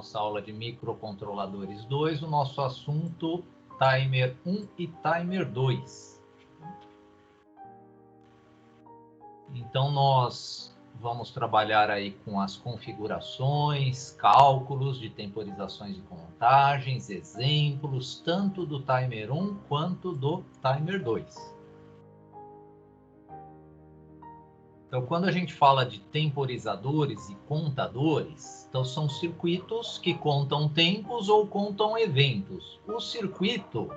nossa aula de microcontroladores 2, o nosso assunto timer 1 e timer 2. Então, nós vamos trabalhar aí com as configurações, cálculos de temporizações e contagens, exemplos, tanto do timer 1 quanto do timer 2. Então, quando a gente fala de temporizadores e contadores, então são circuitos que contam tempos ou contam eventos. O circuito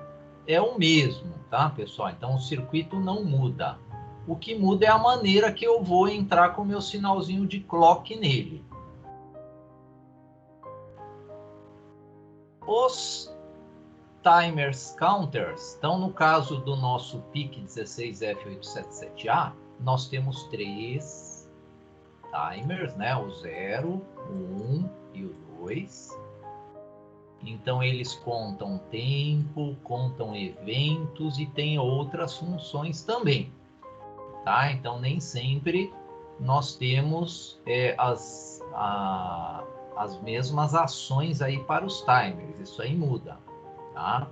é o mesmo, tá, pessoal? Então, o circuito não muda. O que muda é a maneira que eu vou entrar com o meu sinalzinho de clock nele. Os timers counters, então no caso do nosso PIC 16F877A, nós temos 3 timers, né? O 0, o 1 e o 2. Então eles contam tempo, contam eventos e tem outras funções também. Tá? Então, nem sempre nós temos as mesmas ações aí para os timers. Isso aí muda, tá?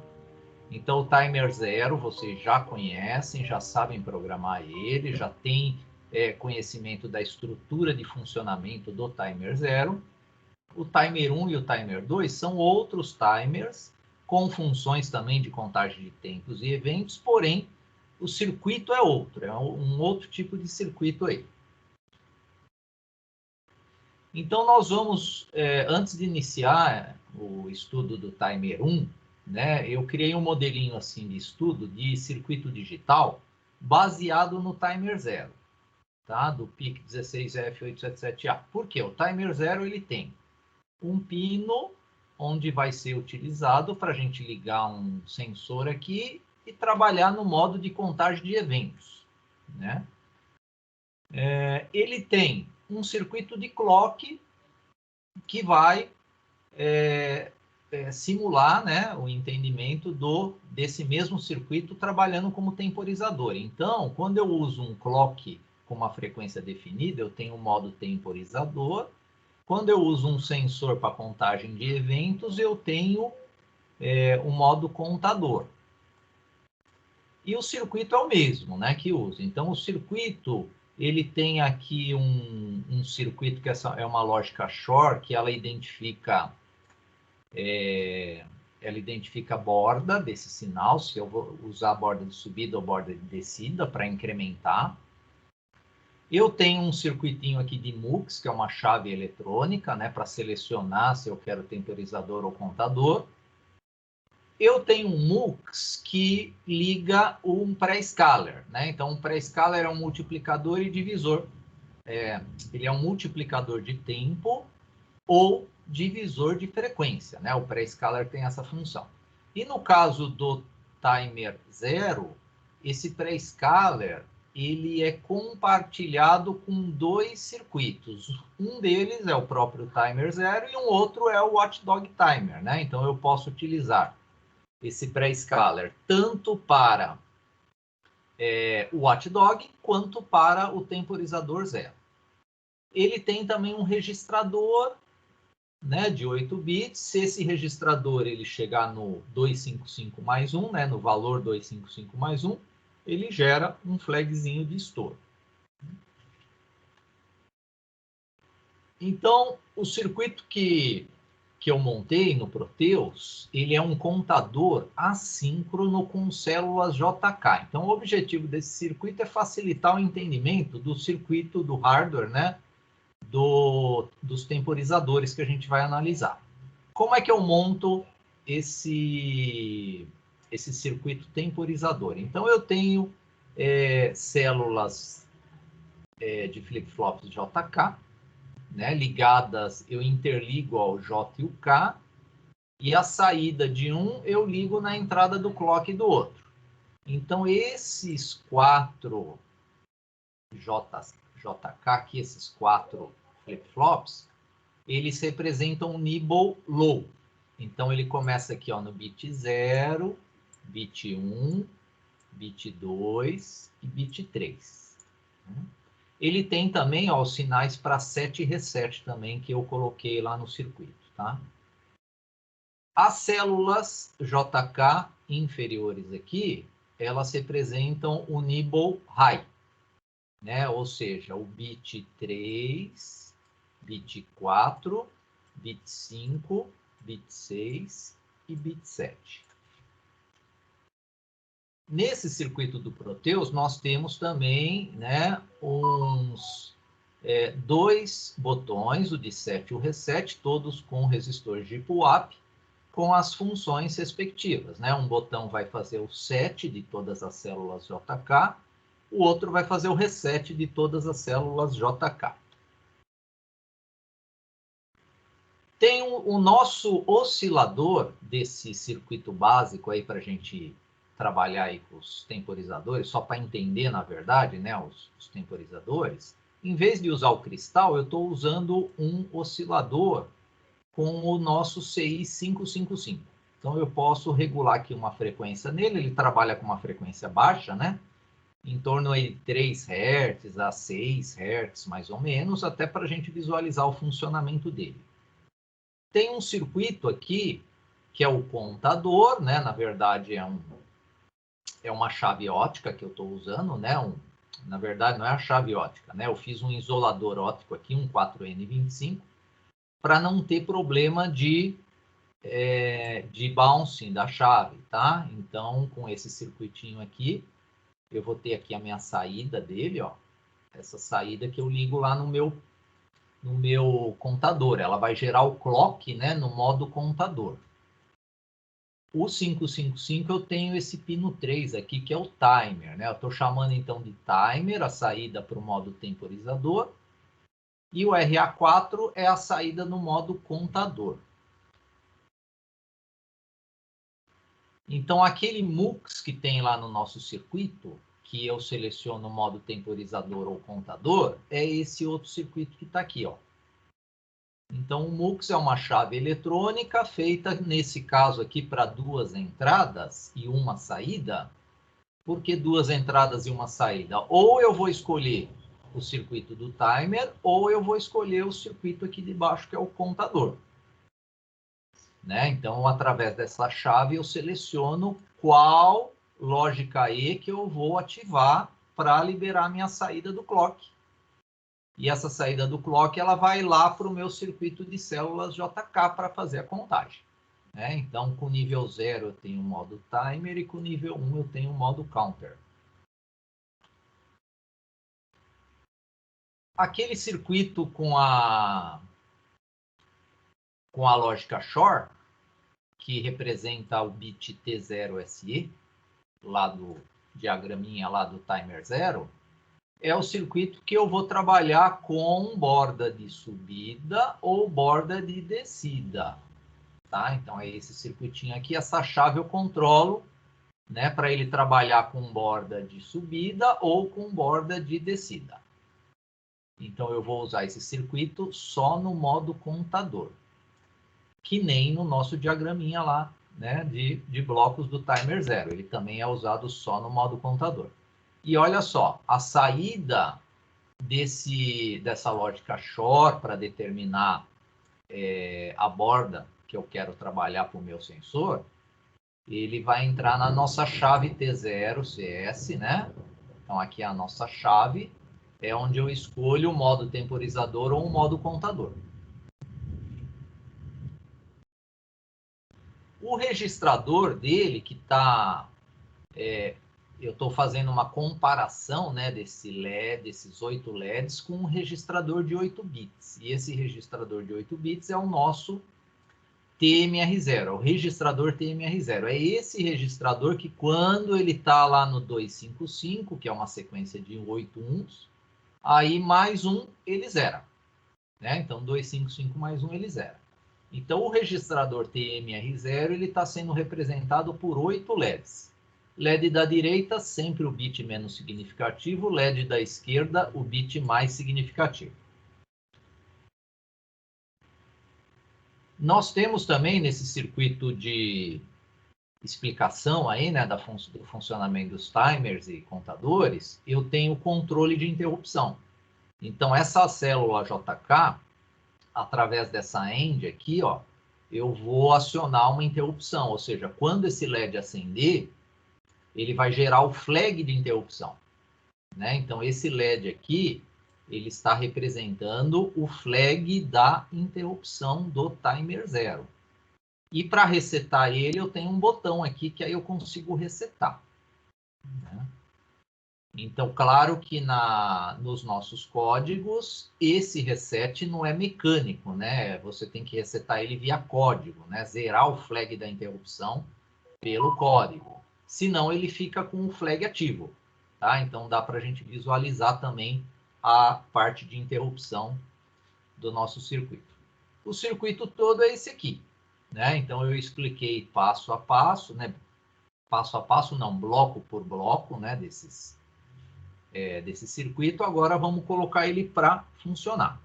Então, o timer 0, vocês já conhecem, já sabem programar ele, já tem conhecimento da estrutura de funcionamento do timer 0. O timer 1 e o timer 2 são outros timers, com funções também de contagem de tempos e eventos, porém, o circuito é outro, é um outro tipo de circuito aí. Então, nós vamos, antes de iniciar o estudo do timer 1, né, eu criei um modelinho assim de estudo de circuito digital baseado no timer 0, tá? Do PIC 16F877A. Por quê? O timer 0 ele tem um pino onde vai ser utilizado para a gente ligar um sensor aqui e trabalhar no modo de contagem de eventos, né? Ele tem um circuito de clock que vai simular, né, o entendimento desse mesmo circuito trabalhando como temporizador. Então, quando eu uso um clock com uma frequência definida, eu tenho o modo temporizador. Quando eu uso um sensor para contagem de eventos, eu tenho o modo contador. E o circuito é o mesmo, né, que usa. Então, o circuito, ele tem aqui um circuito que é uma lógica Shor, que ela identifica a borda desse sinal, se eu vou usar a borda de subida ou borda de descida para incrementar. Eu tenho um circuitinho aqui de MUX, que é uma chave eletrônica, né, para selecionar se eu quero temporizador ou contador. Eu tenho um MUX que liga um pré-scaler, né? Então, um pré-scaler é um multiplicador e divisor. Ele é um multiplicador de tempo ou divisor de frequência, né? O pré-scaler tem essa função. E no caso do timer 0, esse pré-scaler ele é compartilhado com 2 circuitos. Um deles é o próprio timer 0 e um outro é o watchdog timer, né? Então eu posso utilizar esse pré-scaler tanto para o watchdog quanto para o temporizador 0. Ele tem também um registrador, né, de 8 bits. Se esse registrador ele chegar no 255 mais 1, né, no valor 255 mais 1, ele gera um flagzinho de estouro. Então, o circuito que eu montei no Proteus, ele é um contador assíncrono com células JK. Então, o objetivo desse circuito é facilitar o entendimento do circuito do hardware, né, dos temporizadores que a gente vai analisar. Como é que eu monto esse circuito temporizador? Então, eu tenho células de flip-flops JK, né, ligadas, eu interligo ao J e o K, e a saída de um eu ligo na entrada do clock do outro. Então, esses 4 JK aqui, esses 4 flip-flops, eles representam um nibble low. Então, ele começa aqui ó, no bit 0, bit 1, bit 2 e bit 3. Ele tem também ó, os sinais para set e reset também, que eu coloquei lá no circuito, tá? As células JK inferiores aqui, elas representam o nibble high, né? Ou seja, o bit 3, bit 4, bit 5, bit 6 e bit 7. Nesse circuito do Proteus, nós temos também, né, dois botões, o de set e o reset, todos com resistor de pull-up, com as funções respectivas, né? Um botão vai fazer o set de todas as células JK, o outro vai fazer o reset de todas as células JK. Tem o nosso oscilador desse circuito básico aí para a gente trabalhar aí com os temporizadores, só para entender, na verdade, né, os temporizadores. Em vez de usar o cristal, eu estou usando um oscilador com o nosso CI 555. Então, eu posso regular aqui uma frequência nele, ele trabalha com uma frequência baixa, né? Em torno aí de 3 Hz a 6 Hz, mais ou menos, até para a gente visualizar o funcionamento dele. Tem um circuito aqui, que é o contador, né? Na verdade, é uma chave ótica que eu estou usando, né? Na verdade, não é a chave ótica, né? Eu fiz um isolador óptico aqui, um 4N25, para não ter problema de bouncing da chave, tá? Então, com esse circuitinho aqui, eu vou ter aqui a minha saída dele, ó. Essa saída que eu ligo lá no meu contador. Ela vai gerar o clock, né, no modo contador. O 555 eu tenho esse pino 3 aqui, que é o timer, né? Eu estou chamando então de timer, a saída para o modo temporizador. E o RA4 é a saída no modo contador. Então, aquele MUX que tem lá no nosso circuito, que eu seleciono o modo temporizador ou contador, é esse outro circuito que está aqui, ó. Então, o MUX é uma chave eletrônica feita, nesse caso aqui, para 2 entradas e uma saída. Por que 2 entradas e uma saída? Ou eu vou escolher o circuito do timer, ou eu vou escolher o circuito aqui de baixo, que é o contador. Né? Então, através dessa chave, eu seleciono qual lógica E que eu vou ativar para liberar minha saída do clock. E essa saída do clock, ela vai lá para o meu circuito de células JK para fazer a contagem. Né? Então, com nível 0 eu tenho o modo timer e com nível 1 eu tenho o modo counter. Aquele circuito com a lógica Shor, que representa o bit T0SE, lá do diagraminha lá do timer 0, é o circuito que eu vou trabalhar com borda de subida ou borda de descida. Tá? Então, é esse circuitinho aqui. Essa chave eu controlo, né, para ele trabalhar com borda de subida ou com borda de descida. Então, eu vou usar esse circuito só no modo contador, que nem no nosso diagraminha lá, né, de blocos do timer 0. Ele também é usado só no modo contador. E olha só, a saída dessa lógica Shor para determinar a borda que eu quero trabalhar para o meu sensor, ele vai entrar na nossa chave T0CS, né? Então, aqui é a nossa chave, é onde eu escolho o modo temporizador ou o modo contador. O registrador dele, que está... eu estou fazendo uma comparação, né, desses 8 LEDs com um registrador de 8 bits. E esse registrador de 8 bits é o nosso TMR0, o registrador TMR0. É esse registrador que, quando ele está lá no 255, que é uma sequência de 8 uns, aí mais um ele zera. Né? Então, 255 mais 1 ele zera. Então, o registrador TMR0 ele está sendo representado por 8 LEDs. LED da direita, sempre o bit menos significativo. LED da esquerda, o bit mais significativo. Nós temos também nesse circuito de explicação aí, né, do funcionamento dos timers e contadores, eu tenho controle de interrupção. Então, essa célula JK, através dessa end aqui, ó, eu vou acionar uma interrupção, ou seja, quando esse LED acender, ele vai gerar o flag de interrupção, né? Então, esse LED aqui, ele está representando o flag da interrupção do timer 0. E para resetar ele, eu tenho um botão aqui que aí eu consigo resetar, né? Então, claro que nos nossos códigos, esse reset não é mecânico, né? Você tem que resetar ele via código, né? Zerar o flag da interrupção pelo código. Senão, ele fica com o flag ativo, tá? Então, dá para a gente visualizar também a parte de interrupção do nosso circuito. O circuito todo é esse aqui, né? Então, eu expliquei passo a passo, né? Passo a passo, não, bloco por bloco, né? Desse circuito. Agora vamos colocar ele para funcionar.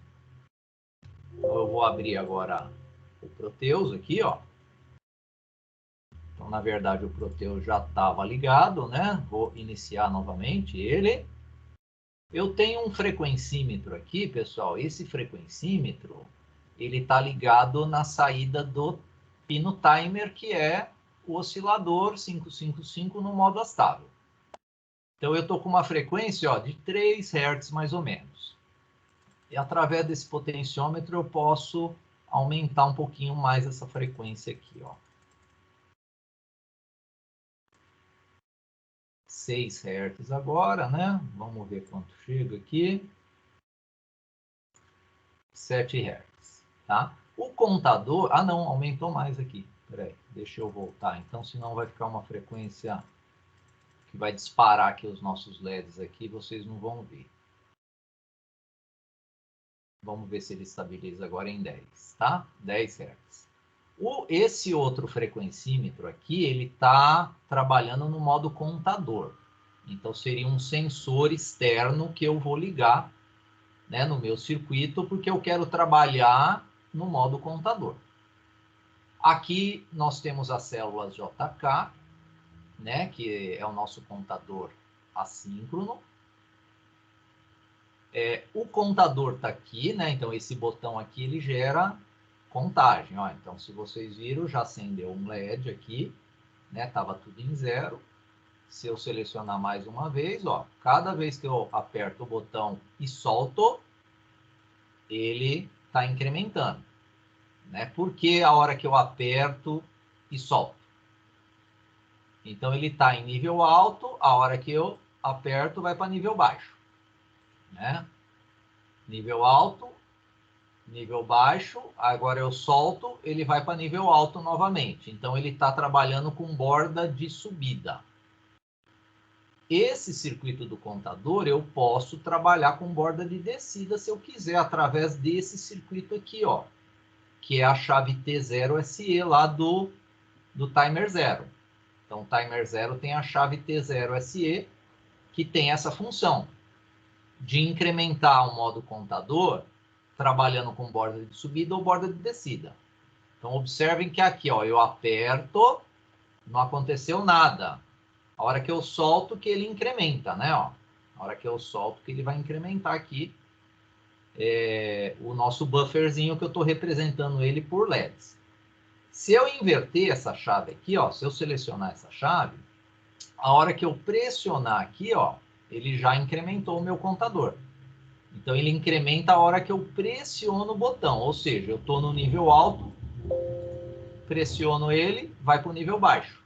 Então, eu vou abrir agora o Proteus aqui, ó. Então, na verdade, o Proteus já estava ligado, né? Vou iniciar novamente ele. Eu tenho um frequencímetro aqui, pessoal. Esse frequencímetro, ele está ligado na saída do pino timer, que é o oscilador 555 no modo astável. Então, eu estou com uma frequência, ó, de 3 Hz, mais ou menos. E através desse potenciômetro, eu posso aumentar um pouquinho mais essa frequência aqui, ó. 6 Hz agora, né? Vamos ver quanto chega aqui. 7 Hz, tá? O contador... Ah, não, aumentou mais aqui. Peraí, deixa eu voltar. Então, senão vai ficar uma frequência que vai disparar aqui os nossos LEDs aqui, vocês não vão ver. Vamos ver se ele estabiliza agora em 10, tá? 10 Hz. Esse outro frequencímetro aqui, ele está trabalhando no modo contador. Então, seria um sensor externo que eu vou ligar, né, no meu circuito, porque eu quero trabalhar no modo contador. Aqui nós temos as células JK, né, que é o nosso contador assíncrono. O contador está aqui, né? Então, esse botão aqui, ele gera contagem. Ó. Então, se vocês viram, já acendeu um LED aqui, né? Estava tudo em 0. Se eu selecionar mais uma vez, ó, cada vez que eu aperto o botão e solto, ele está incrementando, né? Por que a hora que eu aperto e solto? Então, ele está em nível alto, a hora que eu aperto, vai para nível baixo, né? Nível alto, nível baixo, agora eu solto, ele vai para nível alto novamente. Então, ele está trabalhando com borda de subida. Esse circuito do contador, eu posso trabalhar com borda de descida, se eu quiser, através desse circuito aqui, ó, que é a chave T0SE lá do timer 0. Então, o timer 0 tem a chave T0SE, que tem essa função de incrementar o modo contador, trabalhando com borda de subida ou borda de descida. Então, observem que aqui, ó, eu aperto, não aconteceu nada. A hora que eu solto, que ele incrementa, né? Ó. A hora que eu solto, que ele vai incrementar aqui o nosso bufferzinho, que eu estou representando ele por LEDs. Se eu inverter essa chave aqui, ó, se eu selecionar essa chave, a hora que eu pressionar aqui, ó, ele já incrementou o meu contador. Então, ele incrementa a hora que eu pressiono o botão. Ou seja, eu estou no nível alto, pressiono ele, vai para o nível baixo.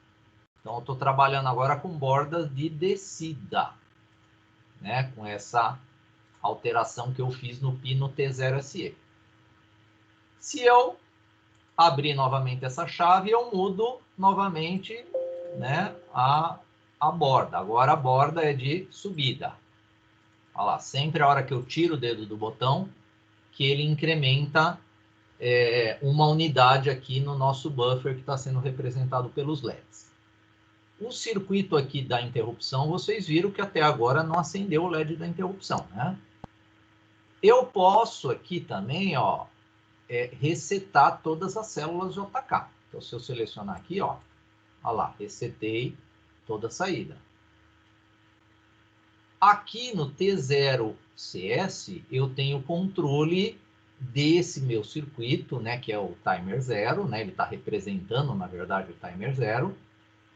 Então, eu estou trabalhando agora com bordas de descida, né? Com essa alteração que eu fiz no pino T0SE. Se eu abrir novamente essa chave, eu mudo novamente, né, a borda. Agora a borda é de subida. Olha lá, sempre a hora que eu tiro o dedo do botão, que ele incrementa uma unidade aqui no nosso buffer que está sendo representado pelos LEDs. O circuito aqui da interrupção, vocês viram que até agora não acendeu o LED da interrupção, né? Eu posso aqui também, ó, resetar todas as células JK. Então, se eu selecionar aqui, ó, olha lá, resetei toda a saída. Aqui no T0CS, eu tenho controle desse meu circuito, né, que é o timer 0, né, ele está representando, na verdade, o timer 0.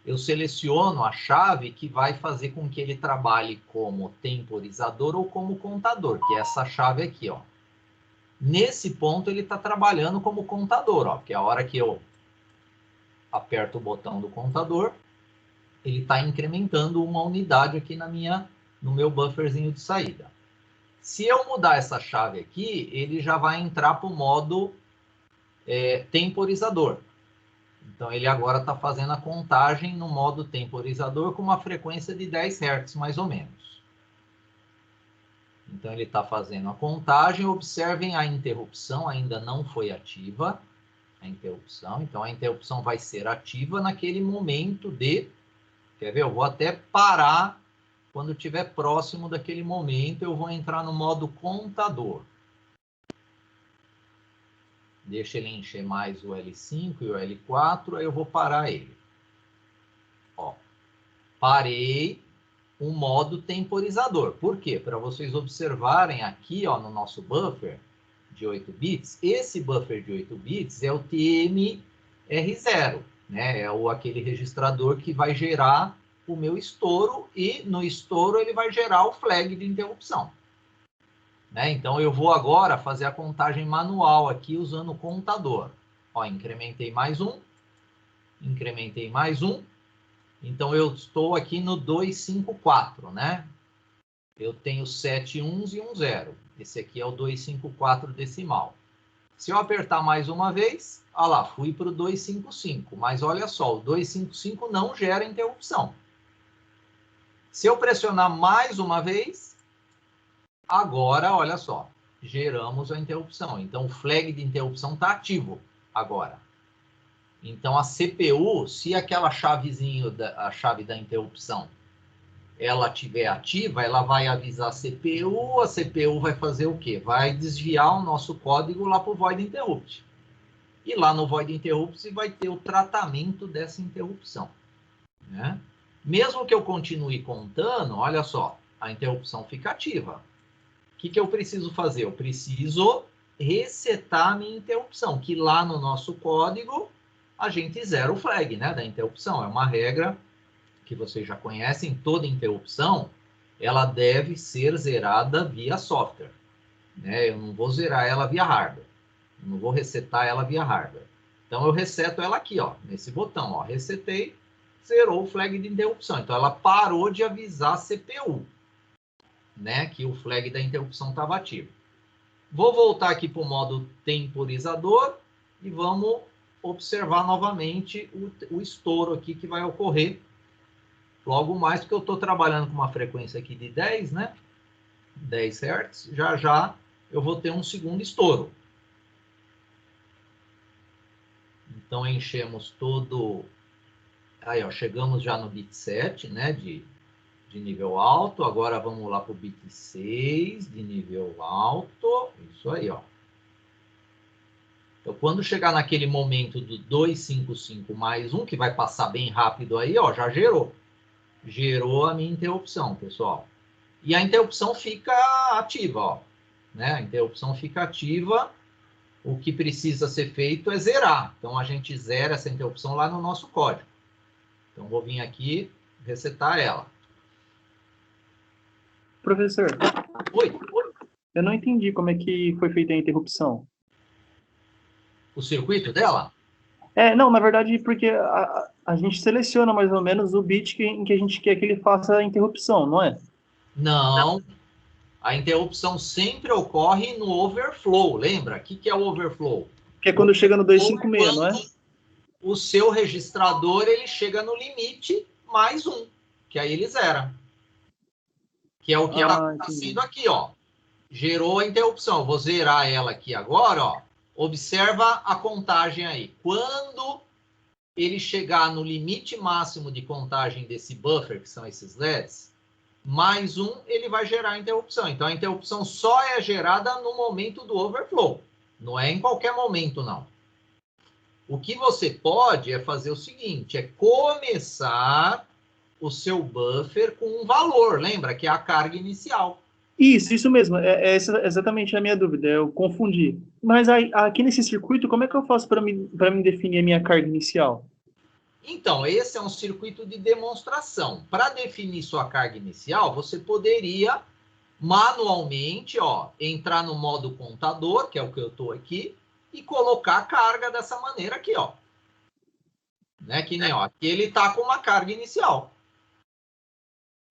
Eu seleciono a chave que vai fazer com que ele trabalhe como temporizador ou como contador, que é essa chave aqui, ó. Nesse ponto, ele está trabalhando como contador, ó, porque a hora que eu aperto o botão do contador, ele está incrementando uma unidade aqui no meu bufferzinho de saída. Se eu mudar essa chave aqui, ele já vai entrar para o modo temporizador. Então, ele agora está fazendo a contagem no modo temporizador com uma frequência de 10 Hz, mais ou menos. Então, ele está fazendo a contagem. Observem, a interrupção ainda não foi ativa. A interrupção. Então, a interrupção vai ser ativa naquele momento de... Quer ver? Eu vou até parar. Quando estiver próximo daquele momento, eu vou entrar no modo contador. Deixa ele encher mais o L5 e o L4, aí eu vou parar ele. Ó, parei o modo temporizador. Por quê? Para vocês observarem aqui, ó, no nosso buffer de 8 bits, esse buffer de 8 bits é o TMR0, né? É aquele registrador que vai gerar o meu estouro, e no estouro ele vai gerar o flag de interrupção. Né? Então, eu vou agora fazer a contagem manual aqui usando o contador. Ó, incrementei mais um, incrementei mais um. Então, eu estou aqui no 254, né? Eu tenho 7 uns e um 0. Esse aqui é o 254 decimal. Se eu apertar mais uma vez, olha lá, fui para o 255. Mas olha só, o 255 não gera interrupção. Se eu pressionar mais uma vez, agora, olha só, geramos a interrupção. Então, o flag de interrupção está ativo agora. Então, a CPU, se aquela chavezinha, a chave da interrupção, ela estiver ativa, ela vai avisar a CPU vai fazer o quê? Vai desviar o nosso código lá para o void interrupt. E lá no void interrupt vai ter o tratamento dessa interrupção. Né? Mesmo que eu continue contando, olha só, a interrupção fica ativa. O que eu preciso fazer? Eu preciso resetar a minha interrupção, que lá no nosso código a gente zera o flag, né, da interrupção. É uma regra que vocês já conhecem. Toda interrupção ela deve ser zerada via software. Né? Eu não vou zerar ela via hardware. Eu não vou resetar ela via hardware. Então eu reseto ela aqui, ó, nesse botão. Ó, resetei, zerou o flag de interrupção. Então ela parou de avisar a CPU. Né, que o flag da interrupção estava ativo. Vou voltar aqui para o modo temporizador e vamos observar novamente o estouro aqui que vai ocorrer logo mais, porque eu estou trabalhando com uma frequência aqui de 10, né? 10 Hz. Já já eu vou ter um segundo estouro. Então, enchemos todo... Aí, ó, chegamos já no bit 7, né? De nível alto. Agora vamos lá para o bit 6 de nível alto. Isso aí, ó. Então, quando chegar naquele momento do 255 mais 1, que vai passar bem rápido aí, ó, já gerou. Gerou a minha interrupção, pessoal. E a interrupção fica ativa, ó. Né? A interrupção fica ativa. O que precisa ser feito é zerar. Então, a gente zera essa interrupção lá no nosso código. Então, vou vir aqui, resetar ela. Professor, Oi. eu não entendi como é que foi feita a interrupção. O circuito dela? Não, na verdade, porque a gente seleciona mais ou menos o bit em que a gente quer que ele faça a interrupção, não é? Não. A interrupção sempre ocorre no overflow. Lembra? O que é o overflow? Que é quando chega no 256, não é? O seu registrador ele chega no limite mais 1, que aí ele zera. Que é o que está acontecendo aqui, ó. Gerou a interrupção. Vou zerar ela aqui agora, ó. Observa a contagem aí. Quando ele chegar no limite máximo de contagem desse buffer, que são esses LEDs, mais 1, ele vai gerar a interrupção. Então, a interrupção só é gerada no momento do overflow. Não é em qualquer momento, não. O que você pode é fazer o seguinte, é começar o seu buffer com um valor. Lembra que é a carga inicial. Isso mesmo. Essa exatamente a minha dúvida. Eu confundi. Mas aqui nesse circuito, como é que eu faço para me definir a minha carga inicial? Então, esse é um circuito de demonstração. Para definir sua carga inicial, você poderia manualmente, ó, entrar no modo contador, que é o que eu estou aqui, e colocar a carga dessa maneira aqui, ó. Né? Que nem, ó, aqui ele está com uma carga inicial.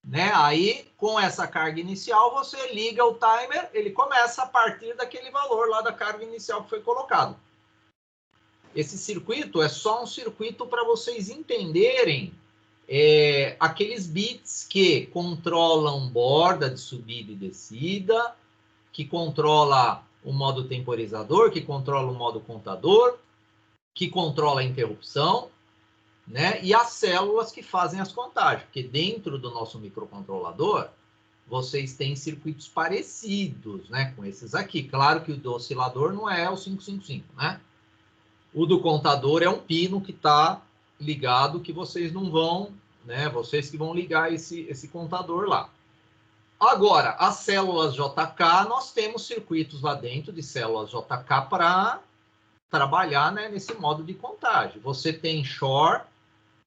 Né? Aí, com essa carga inicial, você liga o timer, ele começa a partir daquele valor lá da carga inicial que foi colocado. Esse circuito é só um circuito para vocês entenderem aqueles bits que controlam borda de subida e descida, que controla o modo temporizador, que controla o modo contador, que controla a interrupção, né? E as células que fazem as contagens, porque dentro do nosso microcontrolador, vocês têm circuitos parecidos, né, com esses aqui. Claro que o do oscilador não é o 555, né? O do contador é um pino que está ligado, que vocês não vão, né? Vocês que vão ligar esse contador lá. Agora, as células JK, nós temos circuitos lá dentro de células JK para trabalhar, né, nesse modo de contagem. Você tem Shor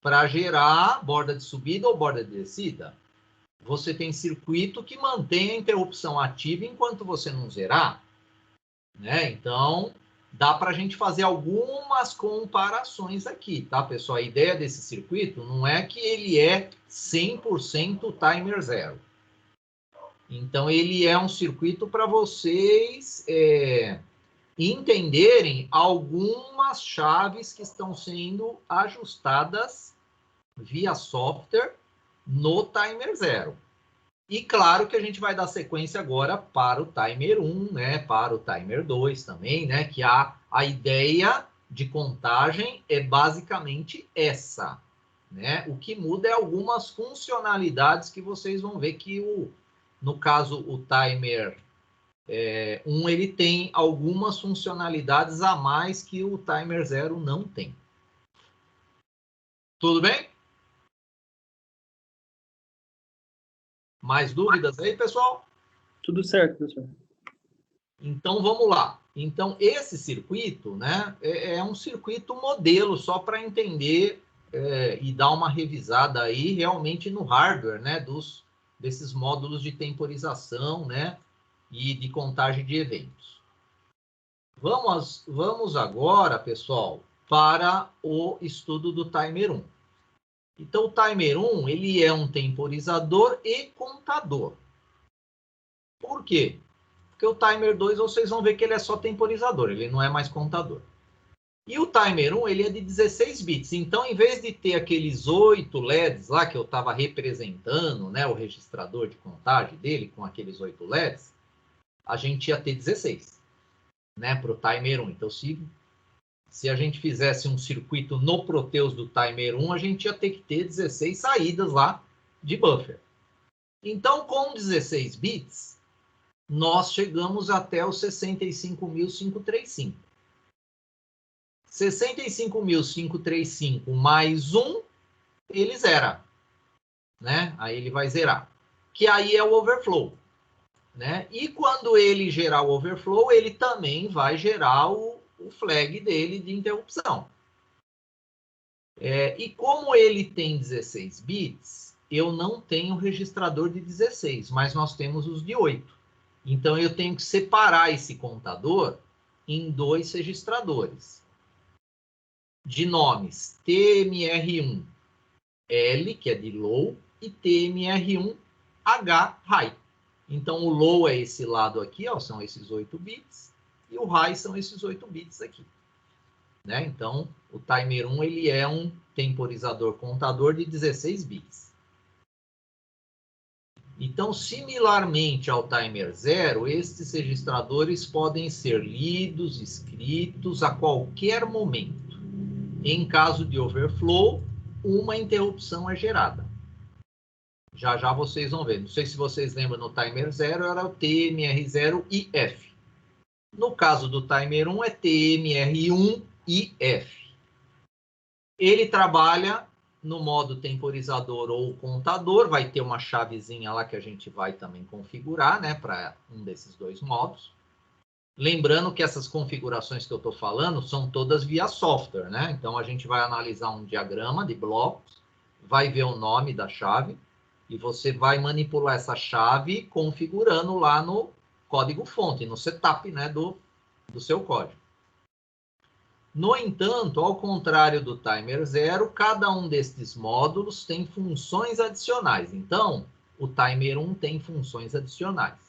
para gerar borda de subida ou borda de descida. Você tem circuito que mantém a interrupção ativa enquanto você não zerar. Né? Então, dá para a gente fazer algumas comparações aqui, tá, pessoal? A ideia desse circuito não é que ele é 100% timer zero. Então, ele é um circuito para vocês entenderem algumas chaves que estão sendo ajustadas via software no timer zero. E claro que a gente vai dar sequência agora para o timer 1, né, para o timer 2 também, né, que a ideia de contagem é basicamente essa, né? O que muda é algumas funcionalidades que vocês vão ver que, no caso, o timer 1, ele tem algumas funcionalidades a mais que o timer 0 não tem. Tudo bem? Mais dúvidas aí, pessoal? Tudo certo, professor. Então, vamos lá. Então, esse circuito, né, é um circuito modelo, só para entender e dar uma revisada aí realmente no hardware, né, desses módulos de temporização, né, e de contagem de eventos. Vamos agora, pessoal, para o estudo do timer 1. Então, o timer 1, ele é um temporizador e contador. Por quê? Porque o timer 2, vocês vão ver que ele é só temporizador, ele não é mais contador. E o timer 1, ele é de 16 bits. Então, em vez de ter aqueles 8 LEDs lá que eu estava representando, né, o registrador de contagem dele com aqueles 8 LEDs, a gente ia ter 16, né, para o timer 1. Então, se a gente fizesse um circuito no Proteus do timer 1, a gente ia ter que ter 16 saídas lá de buffer. Então, com 16 bits, nós chegamos até os 65.535. 65.535 mais 1, ele zera. Né? Aí ele vai zerar. Que aí é o overflow. Né? E quando ele gerar o overflow, ele também vai gerar o flag dele de interrupção. E como ele tem 16 bits, eu não tenho registrador de 16, mas nós temos os de 8. Então, eu tenho que separar esse contador em 2 registradores de nomes TMR1L, que é de low, e TMR1H, high. Então, o low é esse lado aqui, ó, são esses 8 bits, e o high são esses 8 bits aqui. Né? Então, o timer 1, ele é um temporizador contador de 16 bits. Então, similarmente ao timer 0, estes registradores podem ser lidos, escritos a qualquer momento. Em caso de overflow, uma interrupção é gerada. Já já vocês vão ver. Não sei se vocês lembram, no timer 0 era o TMR0IF. No caso do timer 1 é TMR1IF. Ele trabalha no modo temporizador ou contador, vai ter uma chavezinha lá que a gente vai também configurar, né, para um desses dois modos. Lembrando que essas configurações que eu estou falando são todas via software, né? Então, a gente vai analisar um diagrama de blocos, vai ver o nome da chave, e você vai manipular essa chave configurando lá no código-fonte, no setup, né, do seu código. No entanto, ao contrário do timer 0, cada um destes módulos tem funções adicionais. Então, o timer 1 tem funções adicionais.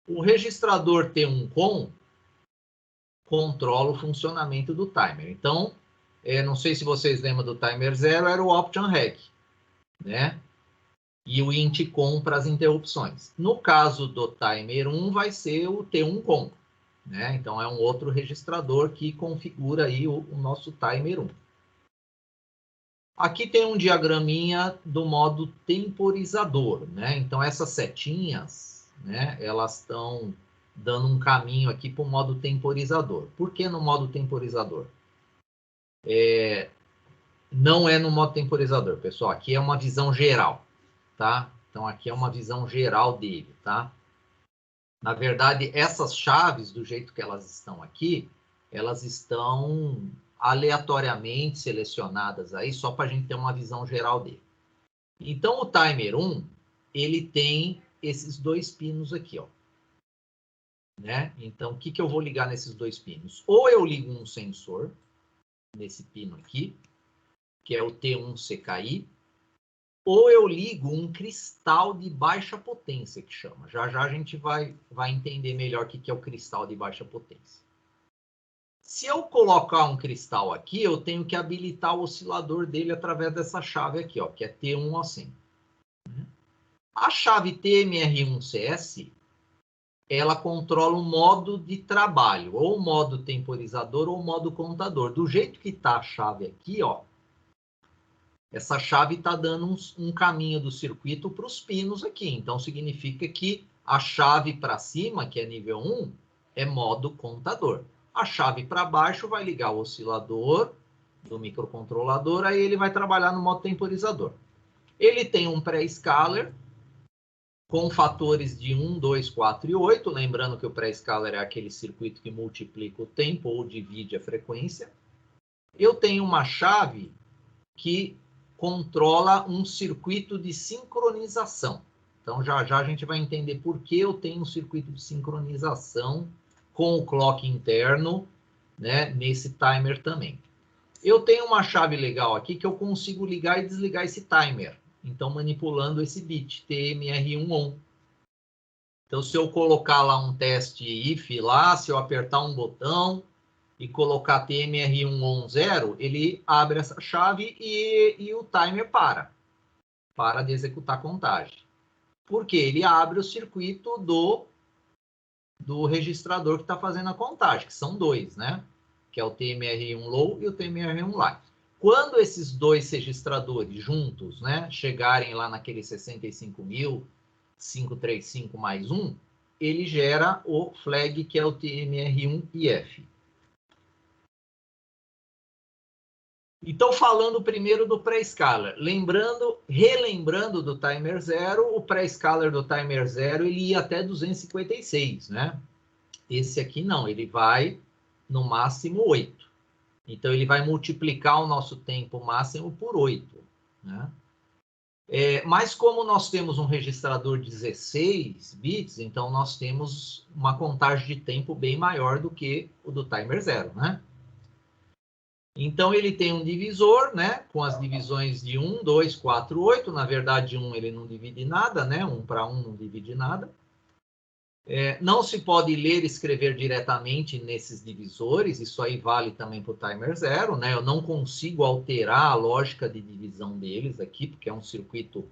O registrador T1CON controla o funcionamento do timer. Então, não sei se vocês lembram do timer 0, era o option rec, né? E o int-com para as interrupções. No caso do timer 1, vai ser o T1CON. Né? Então, é um outro registrador que configura aí o nosso timer 1. Aqui tem um diagraminha do modo temporizador. Né? Então, essas setinhas, né, elas estão dando um caminho aqui para o modo temporizador. Por que no modo temporizador? Não é no modo temporizador, pessoal. Aqui é uma visão geral. Tá? Então, aqui é uma visão geral dele. Tá? Na verdade, essas chaves, do jeito que elas estão aqui, elas estão aleatoriamente selecionadas aí, só para a gente ter uma visão geral dele. Então, o timer 1, ele tem esses dois pinos aqui, ó. Né? Então, o que eu vou ligar nesses dois pinos? Ou eu ligo um sensor, nesse pino aqui, que é o T1CKI, ou eu ligo um cristal de baixa potência, que chama. Já já a gente vai entender melhor o que é o cristal de baixa potência. Se eu colocar um cristal aqui, eu tenho que habilitar o oscilador dele através dessa chave aqui, ó, que é T1 assim. A chave TMR1CS, ela controla o modo de trabalho, ou modo temporizador ou modo contador. Do jeito que está a chave aqui, ó, essa chave está dando um caminho do circuito para os pinos aqui. Então, significa que a chave para cima, que é nível 1, é modo contador. A chave para baixo vai ligar o oscilador do microcontrolador, aí ele vai trabalhar no modo temporizador. Ele tem um pré-scaler com fatores de 1, 2, 4 e 8. Lembrando que o pré-scaler é aquele circuito que multiplica o tempo ou divide a frequência. Eu tenho uma chave que controla um circuito de sincronização. Então, já já a gente vai entender por que eu tenho um circuito de sincronização com o clock interno, né, nesse timer também. Eu tenho uma chave legal aqui que eu consigo ligar e desligar esse timer. Então, manipulando esse bit, TMR1 on. Então, se eu colocar lá um teste if lá, se eu apertar um botão e colocar TMR1 on 0, ele abre essa chave e o timer para de executar a contagem. Porque ele abre o circuito do registrador que está fazendo a contagem, que são dois, né? Que é o TMR1 low e o TMR1 high. Quando esses dois registradores juntos, né, chegarem lá naquele 65.535 mais 1, ele gera o flag, que é o TMR1IF. Então, falando primeiro do pré-scaler, relembrando do timer 0, o pré-scaler do timer 0 ele ia até 256, né? Esse aqui não, ele vai no máximo 8. Então, ele vai multiplicar o nosso tempo máximo por 8, né? Mas como nós temos um registrador de 16 bits, então nós temos uma contagem de tempo bem maior do que o do timer 0, né? Então, ele tem um divisor, né, com as divisões de 1, 2, 4, 8. Na verdade, 1 ele não divide nada, né? 1 para 1 não divide nada. Não se pode ler e escrever diretamente nesses divisores. Isso aí vale também para o timer 0, né? Eu não consigo alterar a lógica de divisão deles aqui, porque é um circuito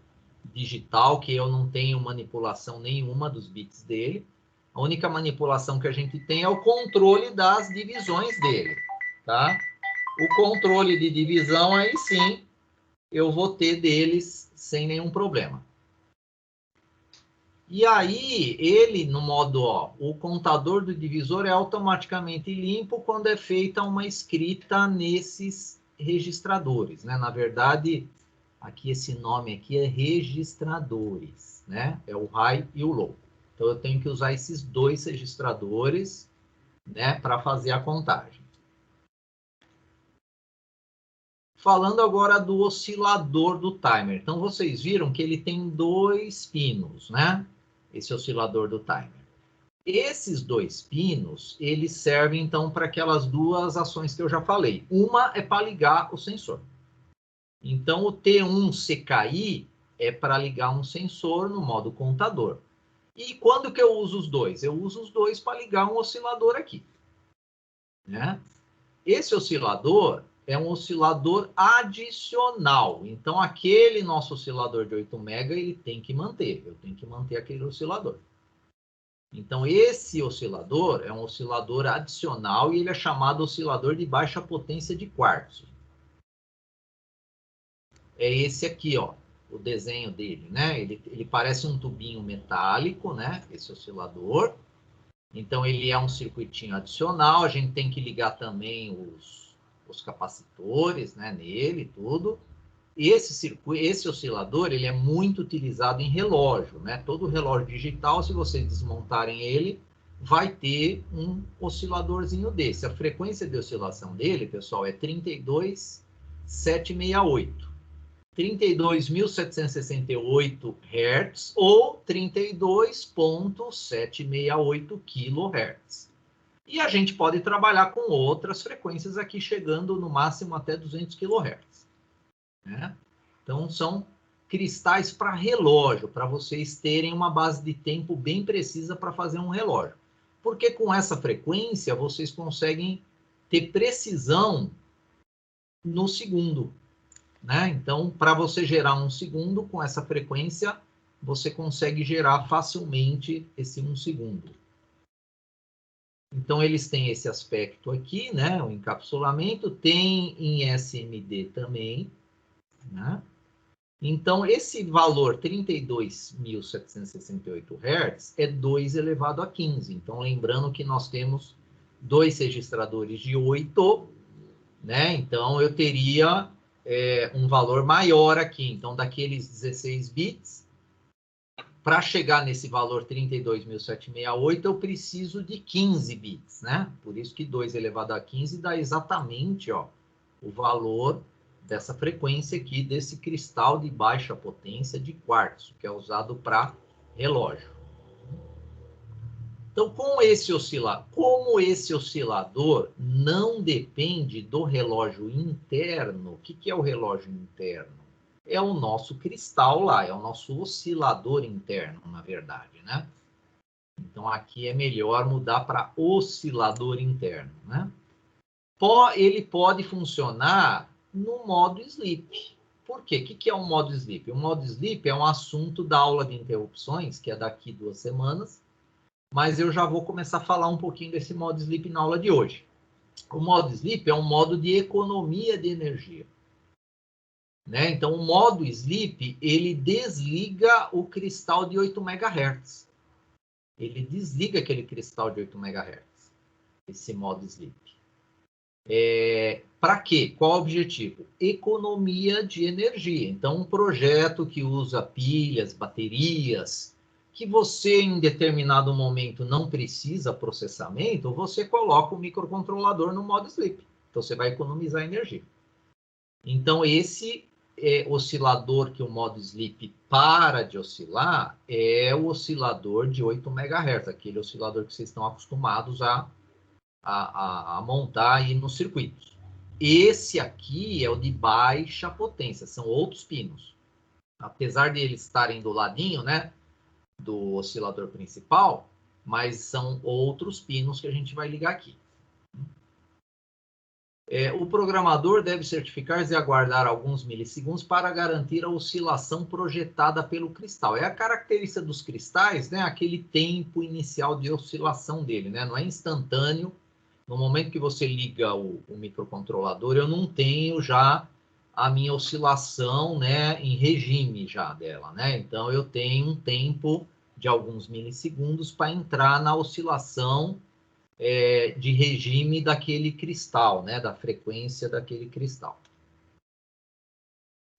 digital que eu não tenho manipulação nenhuma dos bits dele. A única manipulação que a gente tem é o controle das divisões dele, tá? O controle de divisão, aí sim, eu vou ter deles sem nenhum problema. E aí, ele, no modo, ó, o contador do divisor é automaticamente limpo quando é feita uma escrita nesses registradores, né? Na verdade, Aqui esse nome aqui é registradores, né? É o high e o low. Então eu tenho que usar esses dois registradores, né, para fazer a contagem. Falando agora do oscilador do timer. Então vocês viram que ele tem 2 pinos, né? Esse oscilador do timer. Esses 2 pinos, eles servem então para aquelas 2 ações que eu já falei. Uma é para ligar o sensor. Então o T1 CKI é para ligar um sensor no modo contador. E quando que eu uso os dois? Eu uso os dois para ligar um oscilador aqui, né? Esse oscilador é um oscilador adicional. Então, aquele nosso oscilador de 8 mega, ele tem que manter. Eu tenho que manter aquele oscilador. Então, esse oscilador é um oscilador adicional e ele é chamado oscilador de baixa potência de quartzo. É esse aqui, ó, o desenho dele, né? Ele parece um tubinho metálico, né? Esse oscilador. Então, ele é um circuitinho adicional. A gente tem que ligar também os capacitores, né, nele, tudo. Esse oscilador, ele é muito utilizado em relógio, né? Todo relógio digital, se vocês desmontarem ele, vai ter um osciladorzinho desse. A frequência de oscilação dele, pessoal, é 32.768. 32.768 Hz ou 32.768 kHz. E a gente pode trabalhar com outras frequências aqui, chegando no máximo até 200 kHz. Né? Então, são cristais para relógio, para vocês terem uma base de tempo bem precisa para fazer um relógio. Porque com essa frequência, vocês conseguem ter precisão no segundo. Né? Então, para você gerar um segundo com essa frequência, você consegue gerar facilmente esse 1 segundo. Então, eles têm esse aspecto aqui, né? O encapsulamento, tem em SMD também, né? Então, esse valor 32.768 Hz é 2 elevado a 15. Então, lembrando que nós temos 2 registradores de 8, né? Então, eu teria um valor maior aqui. Então, daqueles 16 bits, para chegar nesse valor 32.768, eu preciso de 15 bits, né? Por isso que 2 elevado a 15 dá exatamente, ó, o valor dessa frequência aqui, desse cristal de baixa potência de quartzo, que é usado para relógio. Então, como esse oscilador não depende do relógio interno, o que é o relógio interno? É o nosso cristal lá, é o nosso oscilador interno, na verdade, né? Então, aqui é melhor mudar para oscilador interno, né? Ele pode funcionar no modo sleep. Por quê? O que é o modo sleep? O modo sleep é um assunto da aula de interrupções, que é daqui 2 semanas, mas eu já vou começar a falar um pouquinho desse modo sleep na aula de hoje. O modo sleep é um modo de economia de energia. Né? Então, o modo sleep, ele desliga o cristal de 8 MHz. Ele desliga aquele cristal de 8 MHz, esse modo sleep. Para quê? Qual o objetivo? Economia de energia. Então, um projeto que usa pilhas, baterias, que você, em determinado momento, não precisa processamento, você coloca o microcontrolador no modo sleep. Então, você vai economizar energia. Então, esse oscilador que o modo sleep para de oscilar é o oscilador de 8 MHz, aquele oscilador que vocês estão acostumados a montar aí nos circuitos. Esse aqui é o de baixa potência, são outros pinos. Apesar de eles estarem do ladinho, né, do oscilador principal, mas são outros pinos que a gente vai ligar aqui. O programador deve certificar-se e aguardar alguns milissegundos para garantir a oscilação projetada pelo cristal. É a característica dos cristais, né, aquele tempo inicial de oscilação dele, né, não é instantâneo. No momento que você liga o microcontrolador, eu não tenho já a minha oscilação, né, em regime já dela, né? Então, eu tenho um tempo de alguns milissegundos para entrar na oscilação de regime daquele cristal, né, da frequência daquele cristal.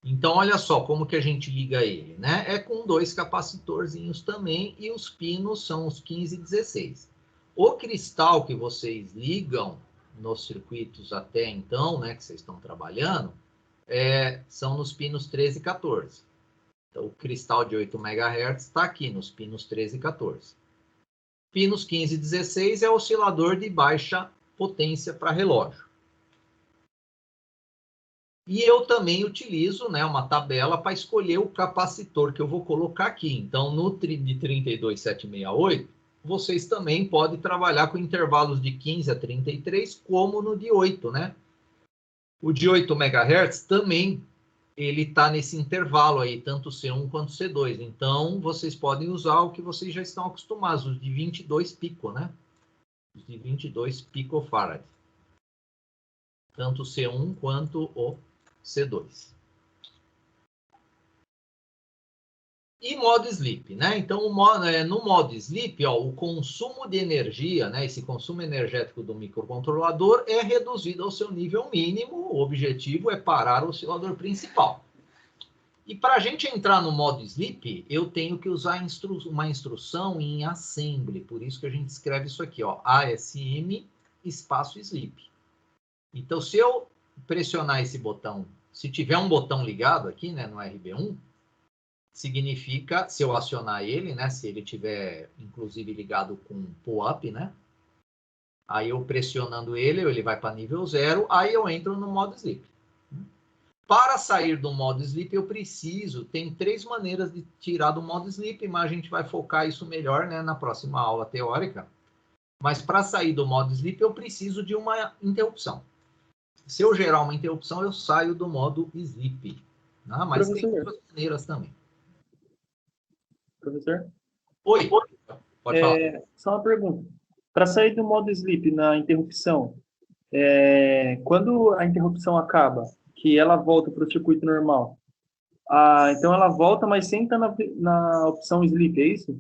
Então, olha só como que a gente liga ele, né? É com 2 capacitorzinhos também, e os pinos são os 15 e 16. O cristal que vocês ligam nos circuitos até então, né, que vocês estão trabalhando, são nos pinos 13 e 14. Então, o cristal de 8 MHz está aqui nos pinos 13 e 14. Pinos 15 e 16 é oscilador de baixa potência para relógio. E eu também utilizo, né, uma tabela para escolher o capacitor que eu vou colocar aqui. Então, no de 32768, vocês também podem trabalhar com intervalos de 15 a 33, como no de 8, né? O de 8 MHz também, ele está nesse intervalo aí, tanto C1 quanto C2. Então, vocês podem usar o que vocês já estão acostumados, os de 22 pico, né? Os de 22 picofarad. Tanto o C1 quanto o C2. E modo sleep, né? Então, no modo sleep, ó, o consumo de energia, né, esse consumo energético do microcontrolador é reduzido ao seu nível mínimo. O objetivo é parar o oscilador principal. E para a gente entrar no modo sleep, eu tenho que usar uma instrução em assembly. Por isso que a gente escreve isso aqui, ó, ASM espaço sleep. Então, se eu pressionar esse botão, se tiver um botão ligado aqui, né, no RB1, significa, se eu acionar ele, né, se ele tiver, inclusive, ligado com pull-up, né, aí eu pressionando ele vai para nível 0, aí eu entro no modo sleep. Para sair do modo sleep, eu preciso, tem 3 maneiras de tirar do modo sleep, mas a gente vai focar isso melhor, né, na próxima aula teórica. Mas para sair do modo sleep, eu preciso de uma interrupção. Se eu gerar uma interrupção, eu saio do modo sleep. Né? Mas tem outras maneiras também. Professor? Oi, pode falar. Só uma pergunta. Para sair do modo sleep na interrupção, quando a interrupção acaba, que ela volta para o circuito normal, então ela volta, mas sem estar na opção sleep, é isso?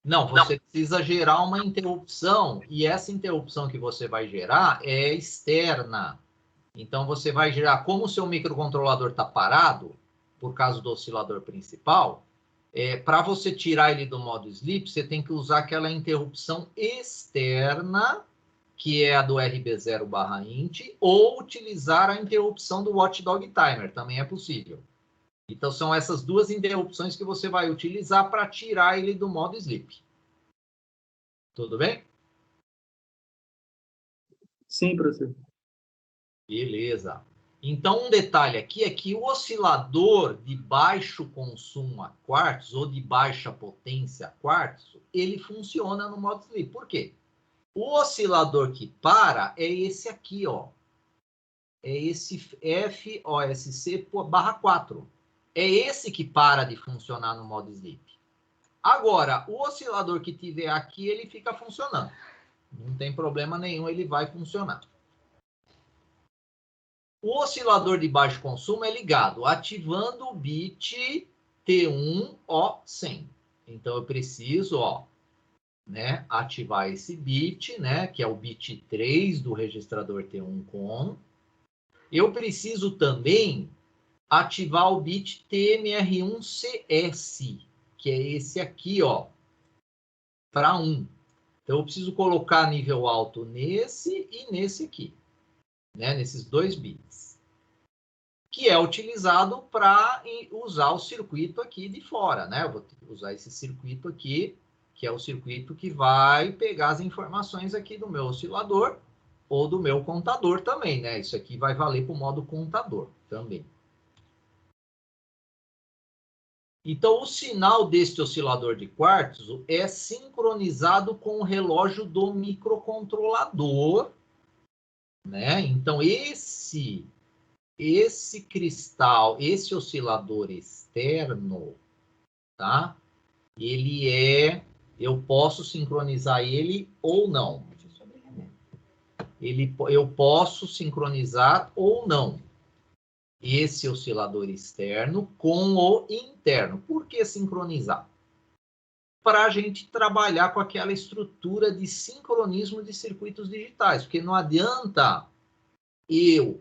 Não, você precisa gerar uma interrupção, e essa interrupção que você vai gerar é externa. Então, você vai gerar, como o seu microcontrolador está parado, por causa do oscilador principal, para você tirar ele do modo sleep, você tem que usar aquela interrupção externa, que é a do RB0/int, ou utilizar a interrupção do Watchdog Timer, também é possível. Então, são essas 2 interrupções que você vai utilizar para tirar ele do modo sleep. Tudo bem? Sim, professor. Beleza. Então, um detalhe aqui é que o oscilador de baixo consumo a quartos, ou de baixa potência a quartos, ele funciona no modo sleep. Por quê? O oscilador que para é esse aqui, ó. É esse FOSC/4. É esse que para de funcionar no modo sleep. Agora, o oscilador que tiver aqui, ele fica funcionando. Não tem problema nenhum, ele vai funcionar. O oscilador de baixo consumo é ligado, ativando o bit T1O100. Então, eu preciso, ó, né, ativar esse bit, né, que é o bit 3 do registrador T1COM. Eu preciso também ativar o bit TMR1CS, que é esse aqui, ó, para 1. Então, eu preciso colocar nível alto nesse e nesse aqui, né, nesses 2 bits, que é utilizado para usar o circuito aqui de fora, né? Eu vou usar esse circuito aqui, que é o circuito que vai pegar as informações aqui do meu oscilador ou do meu contador também, né? Isso aqui vai valer para o modo contador também. Então, o sinal deste oscilador de quartzo é sincronizado com o relógio do microcontrolador, né? Então, esse cristal, esse oscilador externo, tá? Eu posso sincronizar ele ou não. Eu posso sincronizar ou não esse oscilador externo com o interno. Por que sincronizar? Para a gente trabalhar com aquela estrutura de sincronismo de circuitos digitais, porque não adianta eu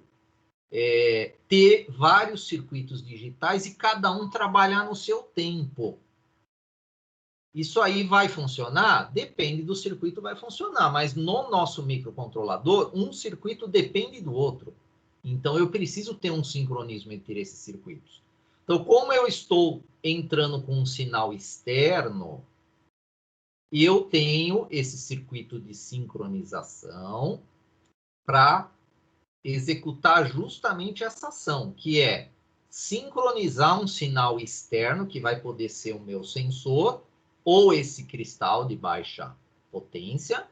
ter vários circuitos digitais e cada um trabalhar no seu tempo. Isso aí vai funcionar? Depende do circuito, vai funcionar, mas no nosso microcontrolador, um circuito depende do outro. Então, eu preciso ter um sincronismo entre esses circuitos. Então, como eu estou entrando com um sinal externo, eu tenho esse circuito de sincronização para executar justamente essa ação, que é sincronizar um sinal externo, que vai poder ser o meu sensor, ou esse cristal de baixa potência,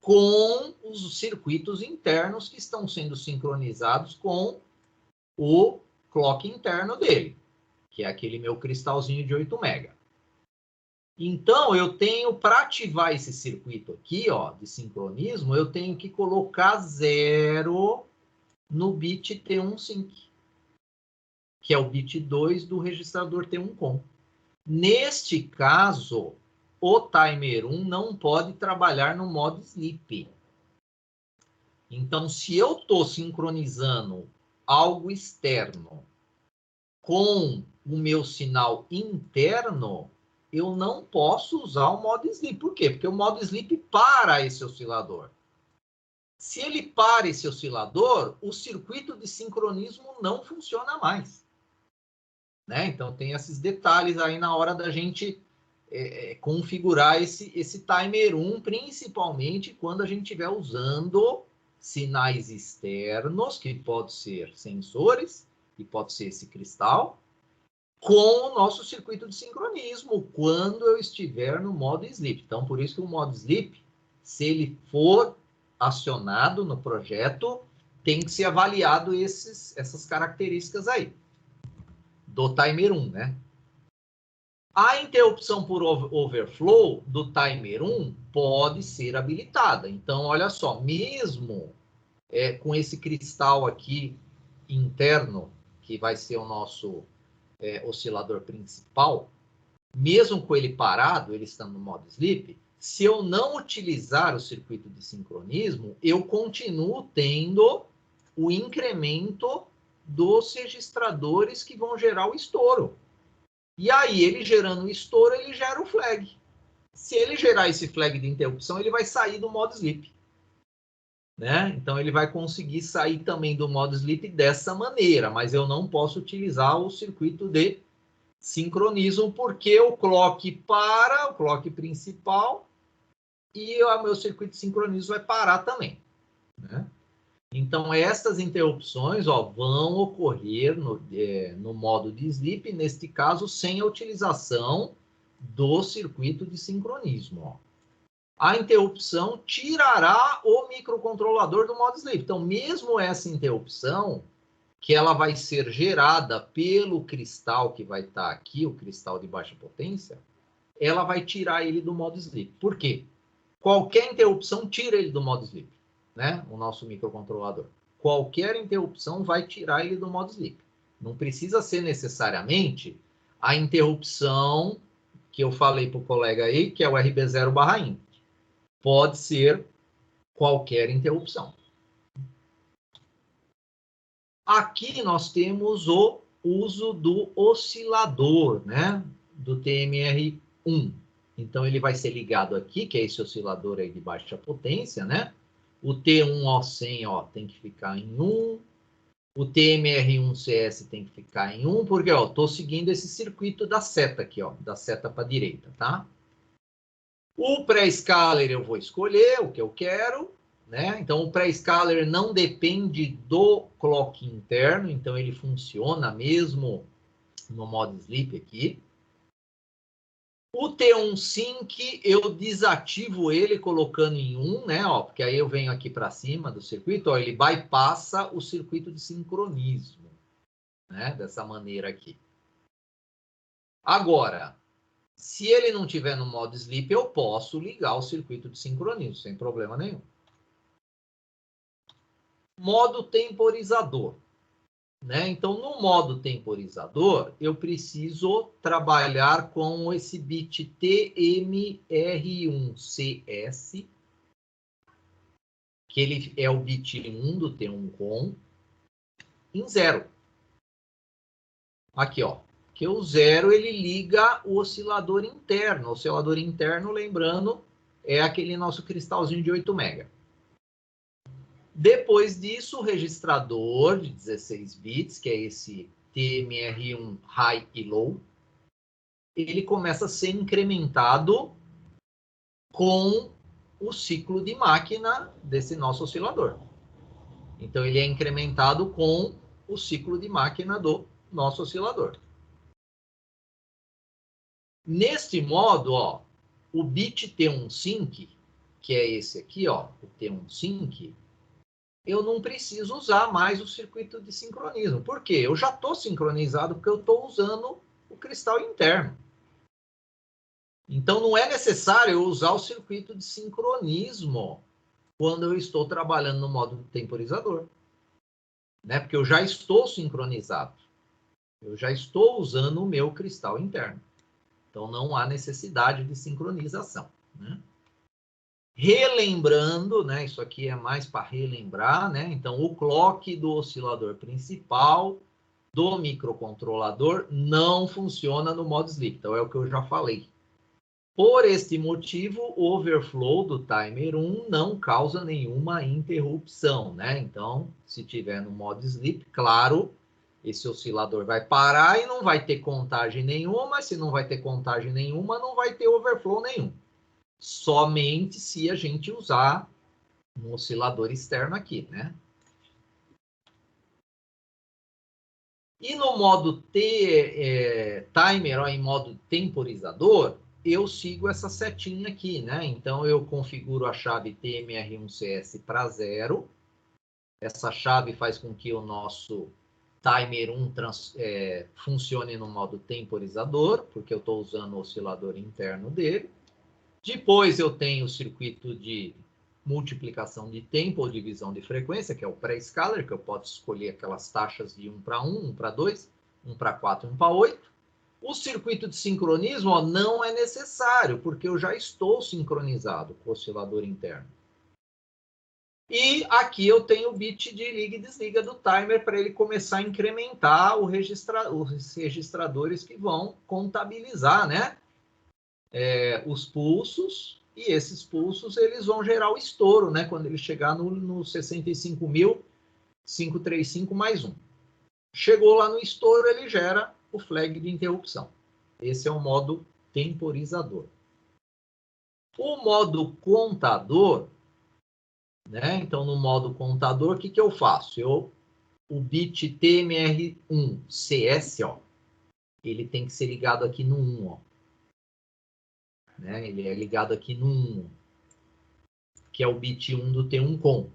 com os circuitos internos que estão sendo sincronizados com o clock interno dele, que é aquele meu cristalzinho de 8 MB. Então, eu tenho, para ativar esse circuito aqui, ó, de sincronismo, eu tenho que colocar 0 no bit T1 sync, que é o bit 2 do registrador T1 com. Neste caso, o timer 1 não pode trabalhar no modo sleep. Então, se eu estou sincronizando algo externo com o meu sinal interno, eu não posso usar o modo sleep. Por quê? Porque o modo sleep para esse oscilador. Se ele para esse oscilador, o circuito de sincronismo não funciona mais. Né? Então, tem esses detalhes aí na hora da gente configurar esse timer 1, principalmente quando a gente estiver usando sinais externos, que pode ser sensores, que pode ser esse cristal, com o nosso circuito de sincronismo, quando eu estiver no modo sleep. Então, por isso que o modo sleep, se ele for acionado no projeto, tem que ser avaliado essas características aí, do timer 1, né? A interrupção por overflow do timer 1 pode ser habilitada. Então, olha só, mesmo com esse cristal aqui interno, que vai ser o nosso oscilador principal, mesmo com ele parado, ele estando no modo sleep, se eu não utilizar o circuito de sincronismo, eu continuo tendo o incremento dos registradores que vão gerar o estouro. E aí, ele gerando o estouro, ele gera o flag. Se ele gerar esse flag de interrupção, ele vai sair do modo sleep. Né? Então, ele vai conseguir sair também do modo sleep dessa maneira, mas eu não posso utilizar o circuito de sincronismo, porque o clock para, o clock principal, e o meu circuito de sincronismo vai parar também. Né? Então, essas interrupções vão ocorrer no modo de sleep, neste caso, sem a utilização do circuito de sincronismo. A interrupção tirará o microcontrolador do modo sleep. Então, mesmo essa interrupção, que ela vai ser gerada pelo cristal que vai estar aqui, o cristal de baixa potência, ela vai tirar ele do modo sleep. Por quê? Qualquer interrupção tira ele do modo sleep, né? O nosso microcontrolador. Qualquer interrupção vai tirar ele do modo sleep. Não precisa ser necessariamente a interrupção que eu falei para o colega aí, que é o RB0/IN. Pode ser qualquer interrupção. Aqui nós temos o uso do oscilador, né? Do TMR1. Então, ele vai ser ligado aqui, que é esse oscilador aí de baixa potência, né? O T1O100, tem que ficar em 1. O TMR1CS tem que ficar em 1, porque, estou seguindo esse circuito da seta aqui, da seta para a direita, tá? O pré-scaler eu vou escolher o que eu quero, né? Então, o pré-scaler não depende do clock interno, então ele funciona mesmo no modo sleep aqui. O T1 Sync, eu desativo ele colocando em 1, né? Porque aí eu venho aqui para cima do circuito, ele bypassa o circuito de sincronismo, né? Dessa maneira aqui. Agora, se ele não tiver no modo sleep, eu posso ligar o circuito de sincronismo, sem problema nenhum. Modo temporizador. Né? Então, no modo temporizador, eu preciso trabalhar com esse bit TMR1CS, que ele é o bit 1 do T1 com. em 0. Aqui, ó. Que o 0 ele liga o oscilador interno. O oscilador interno, lembrando, é aquele nosso cristalzinho de 8 MB. Depois disso, o registrador de 16 bits, que é esse TMR1 High e Low, ele começa a ser incrementado com o ciclo de máquina desse nosso oscilador. Então, ele é incrementado com o ciclo de máquina do nosso oscilador. Neste modo, ó, o bit T1 sync, que é esse aqui, ó, o T1 sync, eu não preciso usar mais o circuito de sincronismo. Por quê? Eu já estou sincronizado porque eu estou usando o cristal interno. Então, não é necessário eu usar o circuito de sincronismo quando eu estou trabalhando no modo temporizador. Né? Porque eu já estou sincronizado. Eu já estou usando o meu cristal interno. Então, não há necessidade de sincronização. Né? Relembrando, né? Isso aqui é mais para relembrar, né? Então, o clock do oscilador principal do microcontrolador não funciona no modo sleep. Então, é o que eu já falei. Por este motivo, o overflow do timer 1 não causa nenhuma interrupção, né? Então, se tiver no modo sleep, claro, esse oscilador vai parar e não vai ter contagem nenhuma. Se não vai ter contagem nenhuma, não vai ter overflow nenhum. Somente se a gente usar um oscilador externo aqui, né? E no modo timer, ó, em modo temporizador, eu sigo essa setinha aqui, né? Então, eu configuro a chave TMR1CS para 0. Essa chave faz com que o nosso timer 1 funcione no modo temporizador, porque eu estou usando o oscilador interno dele. Depois, eu tenho o circuito de multiplicação de tempo ou divisão de frequência, que é o pré-scaler, que eu posso escolher aquelas taxas de 1 para 1, 1 para 2, 1 para 4, 1 para 8. O circuito de sincronismo, ó, não é necessário, porque eu já estou sincronizado com o oscilador interno. E aqui eu tenho o bit de liga e desliga do timer para ele começar a incrementar os registradores que vão contabilizar, né? Os pulsos, e esses pulsos eles vão gerar o estouro, né? Quando ele chegar no 65.535 mais 1. Chegou lá no estouro, ele gera o flag de interrupção. Esse é o modo temporizador. O modo contador, né? Então, no modo contador, o que eu faço? O bit TMR1CS, ó, ele tem que ser ligado aqui no 1, ó. Né? Ele é ligado aqui no 1, que é o bit 1 do T1 com.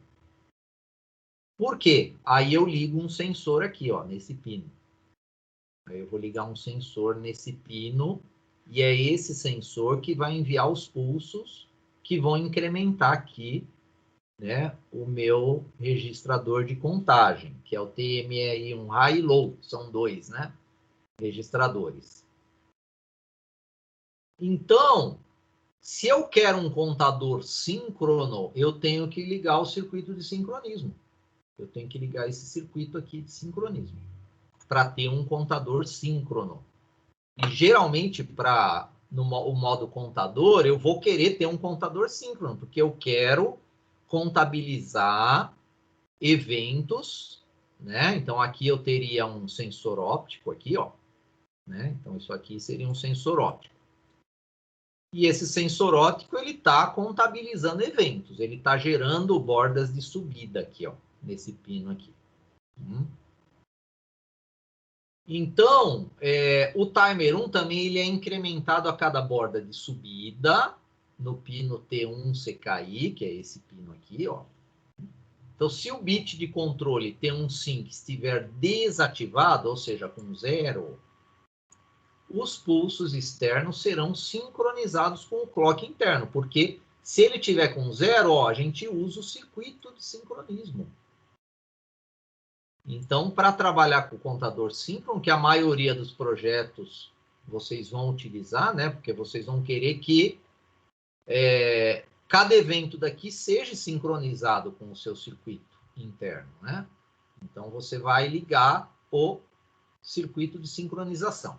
Por quê? Aí eu ligo um sensor aqui, ó, nesse pino. Aí eu vou ligar um sensor nesse pino, e é esse sensor que vai enviar os pulsos que vão incrementar aqui, né, o meu registrador de contagem, que é o TMR1 High e Low, são dois, né, registradores. Então, se eu quero um contador síncrono, eu tenho que ligar o circuito de sincronismo. Eu tenho que ligar esse circuito aqui de sincronismo para ter um contador síncrono. E geralmente, no modo contador, eu vou querer ter um contador síncrono, porque eu quero contabilizar eventos, né? Então, aqui eu teria um sensor óptico aqui, ó. Né? Então, isso aqui seria um sensor óptico. E esse sensor óptico, ele está contabilizando eventos. Ele está gerando bordas de subida aqui, ó. Nesse pino aqui. Então, o timer 1 também ele é incrementado a cada borda de subida no pino T1 CKI, que é esse pino aqui, ó. Então, se o bit de controle T1 sync estiver desativado, ou seja, com 0, os pulsos externos serão sincronizados com o clock interno, porque se ele tiver com 0, ó, a gente usa o circuito de sincronismo. Então, para trabalhar com o contador síncrono, que a maioria dos projetos vocês vão utilizar, né? Porque vocês vão querer que cada evento daqui seja sincronizado com o seu circuito interno, né? Então, você vai ligar o circuito de sincronização.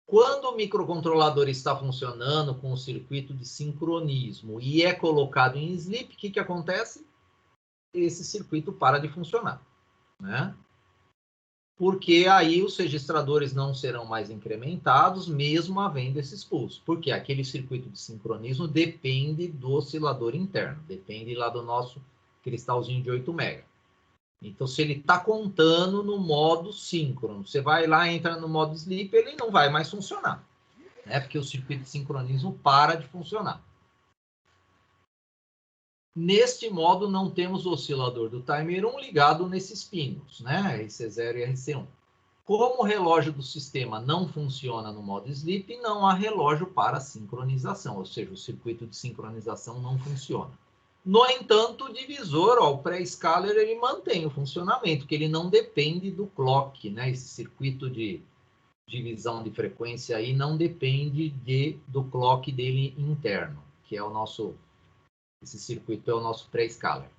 Quando o microcontrolador está funcionando com o circuito de sincronismo e é colocado em sleep, o que acontece? Esse circuito para de funcionar, né? Porque aí os registradores não serão mais incrementados, mesmo havendo esses pulsos. Porque aquele circuito de sincronismo depende do oscilador interno, depende lá do nosso cristalzinho de 8 MHz. Então, se ele está contando no modo síncrono, você vai lá, entra no modo sleep, ele não vai mais funcionar, né? Porque o circuito de sincronismo para de funcionar. Neste modo, não temos o oscilador do timer 1 ligado nesses pinos, né? RC0 e RC1. Como o relógio do sistema não funciona no modo sleep, não há relógio para sincronização, ou seja, o circuito de sincronização não funciona. No entanto, o divisor, ó, o pré-scaler, ele mantém o funcionamento, porque ele não depende do clock, né? Esse circuito de divisão de frequência aí não depende do clock dele interno, que é o nosso... Esse circuito é o nosso pré-scaler.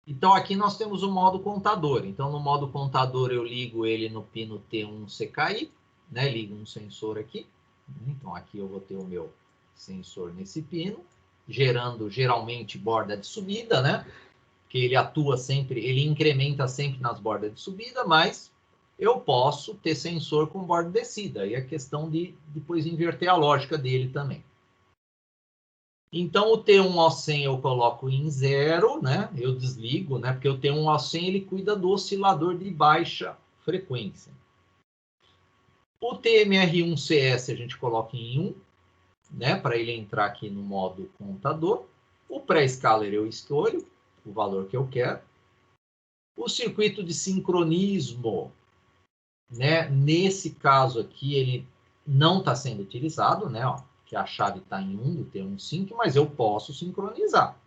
Então, aqui nós temos o modo contador. Então, no modo contador, eu ligo ele no pino T1 CKI, né? Ligo um sensor aqui. Então, aqui eu vou ter o meu sensor nesse pino, gerando, geralmente, borda de subida, né? Que ele atua sempre, ele incrementa sempre nas bordas de subida, mas eu posso ter sensor com borda de descida. Aí é questão de depois inverter a lógica dele também. Então, o T1 O100 eu coloco em 0, né? Eu desligo, né? Porque o T1 O100 ele cuida do oscilador de baixa frequência. O TMR1CS a gente coloca em 1, né? Para ele entrar aqui no modo contador. O pré-scaler eu escolho o valor que eu quero. O circuito de sincronismo, né? Nesse caso aqui, ele não está sendo utilizado, né? Ó, que a chave está em 1 do T1 Sync, mas eu posso sincronizar.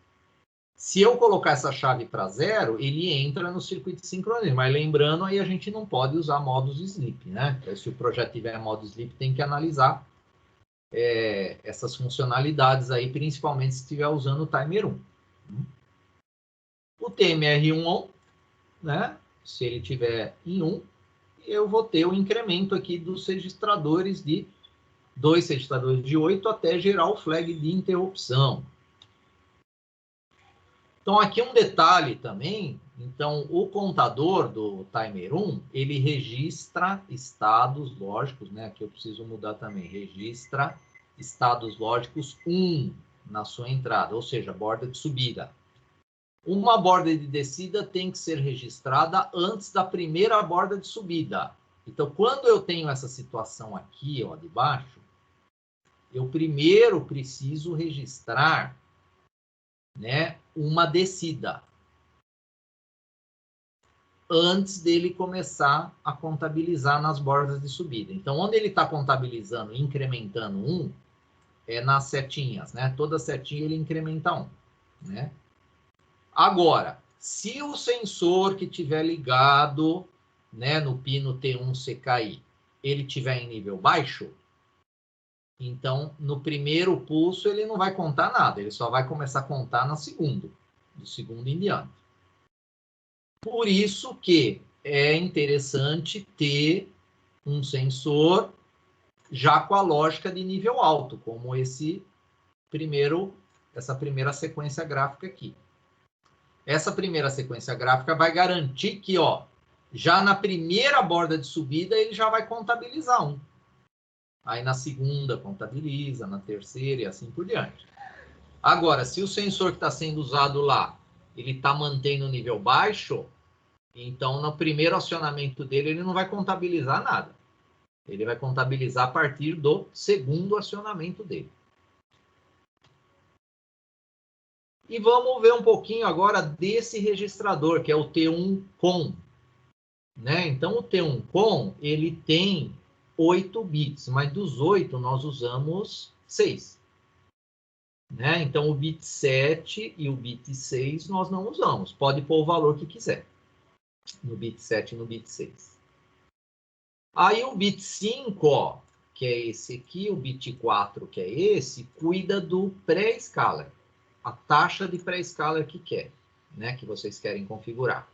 Se eu colocar essa chave para 0, ele entra no circuito de sincronismo. Mas lembrando, aí a gente não pode usar modos sleep, né? Se o projeto tiver modo sleep, tem que analisar essas funcionalidades aí, principalmente se estiver usando o timer 1. O TMR1 on, né? Se ele tiver em 1, eu vou ter o incremento aqui dos registradores de 2 registradores de 8 até gerar o flag de interrupção. Então, aqui um detalhe também. Então, o contador do timer 1, ele registra estados lógicos, né? Aqui eu preciso mudar também. Registra estados lógicos 1 na sua entrada, ou seja, borda de subida. Uma borda de descida tem que ser registrada antes da primeira borda de subida. Então, quando eu tenho essa situação aqui, ó, de baixo, eu primeiro preciso registrar, né, uma descida antes dele começar a contabilizar nas bordas de subida. Então, onde ele está contabilizando, incrementando 1, é nas setinhas, né? Toda setinha ele incrementa 1, né? Agora, se o sensor que tiver ligado, né, no pino T1 CKI, ele tiver em nível baixo, então, no primeiro pulso, ele não vai contar nada, ele só vai começar a contar no segundo, do segundo em diante. Por isso que é interessante ter um sensor já com a lógica de nível alto, como essa primeira sequência gráfica aqui. Essa primeira sequência gráfica vai garantir que, ó, já na primeira borda de subida, ele já vai contabilizar 1. Aí na segunda contabiliza, na terceira e assim por diante. Agora, se o sensor que está sendo usado lá, ele está mantendo o nível baixo, então no primeiro acionamento dele ele não vai contabilizar nada. Ele vai contabilizar a partir do segundo acionamento dele. E vamos ver um pouquinho agora desse registrador, que é o T1 COM. Né? Então, o T1 COM, ele tem 8 bits, mas dos 8 nós usamos 6. Né? Então, o bit 7 e o bit 6 nós não usamos. Pode pôr o valor que quiser, no bit 7 e no bit 6. Aí, o bit 5, ó, que é esse aqui, o bit 4, que é esse, cuida do pré-scaler. a taxa de pré-escaler que quer, né, que vocês querem configurar.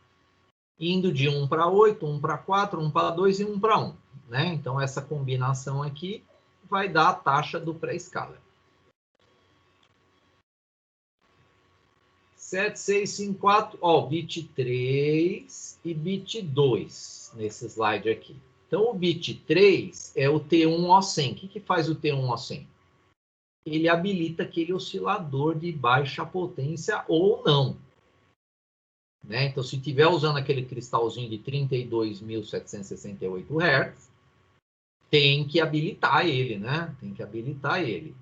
Indo de 1 para 8, 1 para 4, 1 para 2 e 1 para 1. Né? Então, essa combinação aqui vai dar a taxa do pré-escaler. 7654, ó, bit 3 e bit 2 nesse slide aqui. Então, o bit 3 é o T1O100. O que faz o T1O100? Ele habilita aquele oscilador de baixa potência ou não. Né? Então, se estiver usando aquele cristalzinho de 32.768 Hz, tem que habilitar ele, né? Tem que habilitar ele.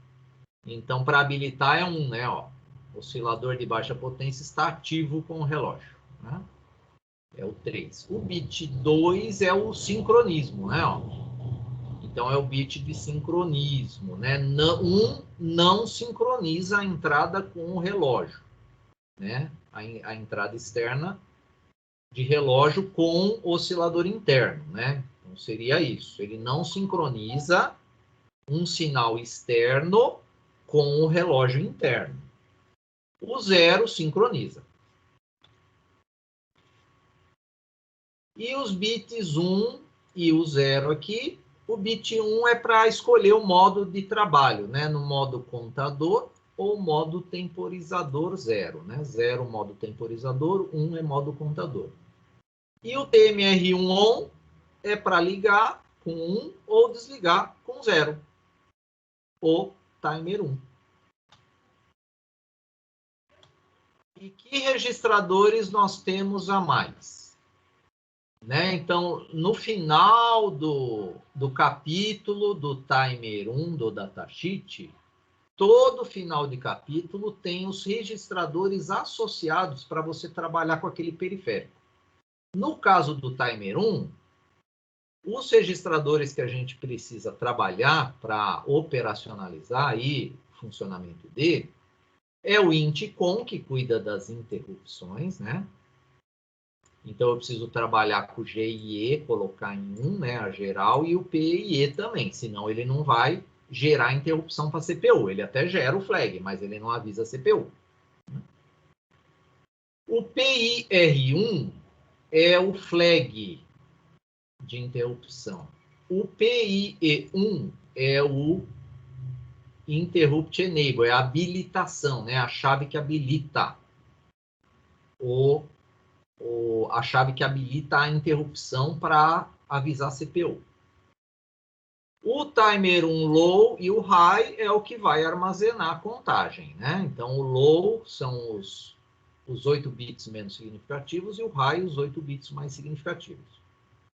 Então, para habilitar é um, né? Ó, oscilador de baixa potência está ativo com o relógio. Né? É o 3. O bit 2 é o sincronismo, né? Ó. Então, é o bit de sincronismo, né? Não sincroniza a entrada com o relógio, né? A entrada externa de relógio com o oscilador interno, né? Então, seria isso. Ele não sincroniza um sinal externo com o relógio interno. O 0 sincroniza. E os bits 1 e o 0 aqui, o bit 1 é para escolher o modo de trabalho, né? No modo contador ou modo temporizador 0, né? 0 modo temporizador, 1 é modo contador. E o TMR1 on é para ligar com 1 ou desligar com 0. O timer 1. E que registradores nós temos a mais? Né? Então, no final do capítulo do timer 1 do datasheet, todo final de capítulo tem os registradores associados para você trabalhar com aquele periférico. No caso do timer 1, os registradores que a gente precisa trabalhar para operacionalizar aí o funcionamento dele é o INTCOM, que cuida das interrupções, né? Então, eu preciso trabalhar com o GIE, colocar em 1, né, a geral, e o PIE também, senão ele não vai gerar interrupção para a CPU. Ele até gera o flag, mas ele não avisa a CPU. O PIR1 é o flag de interrupção. O PIE1 é o Interrupt Enable, é a habilitação, né? A chave que habilita a chave que habilita a interrupção para avisar a CPU. O timer 1 low e o high é o que vai armazenar a contagem, né? Então, o low são os 8 bits menos significativos e o high os 8 bits mais significativos.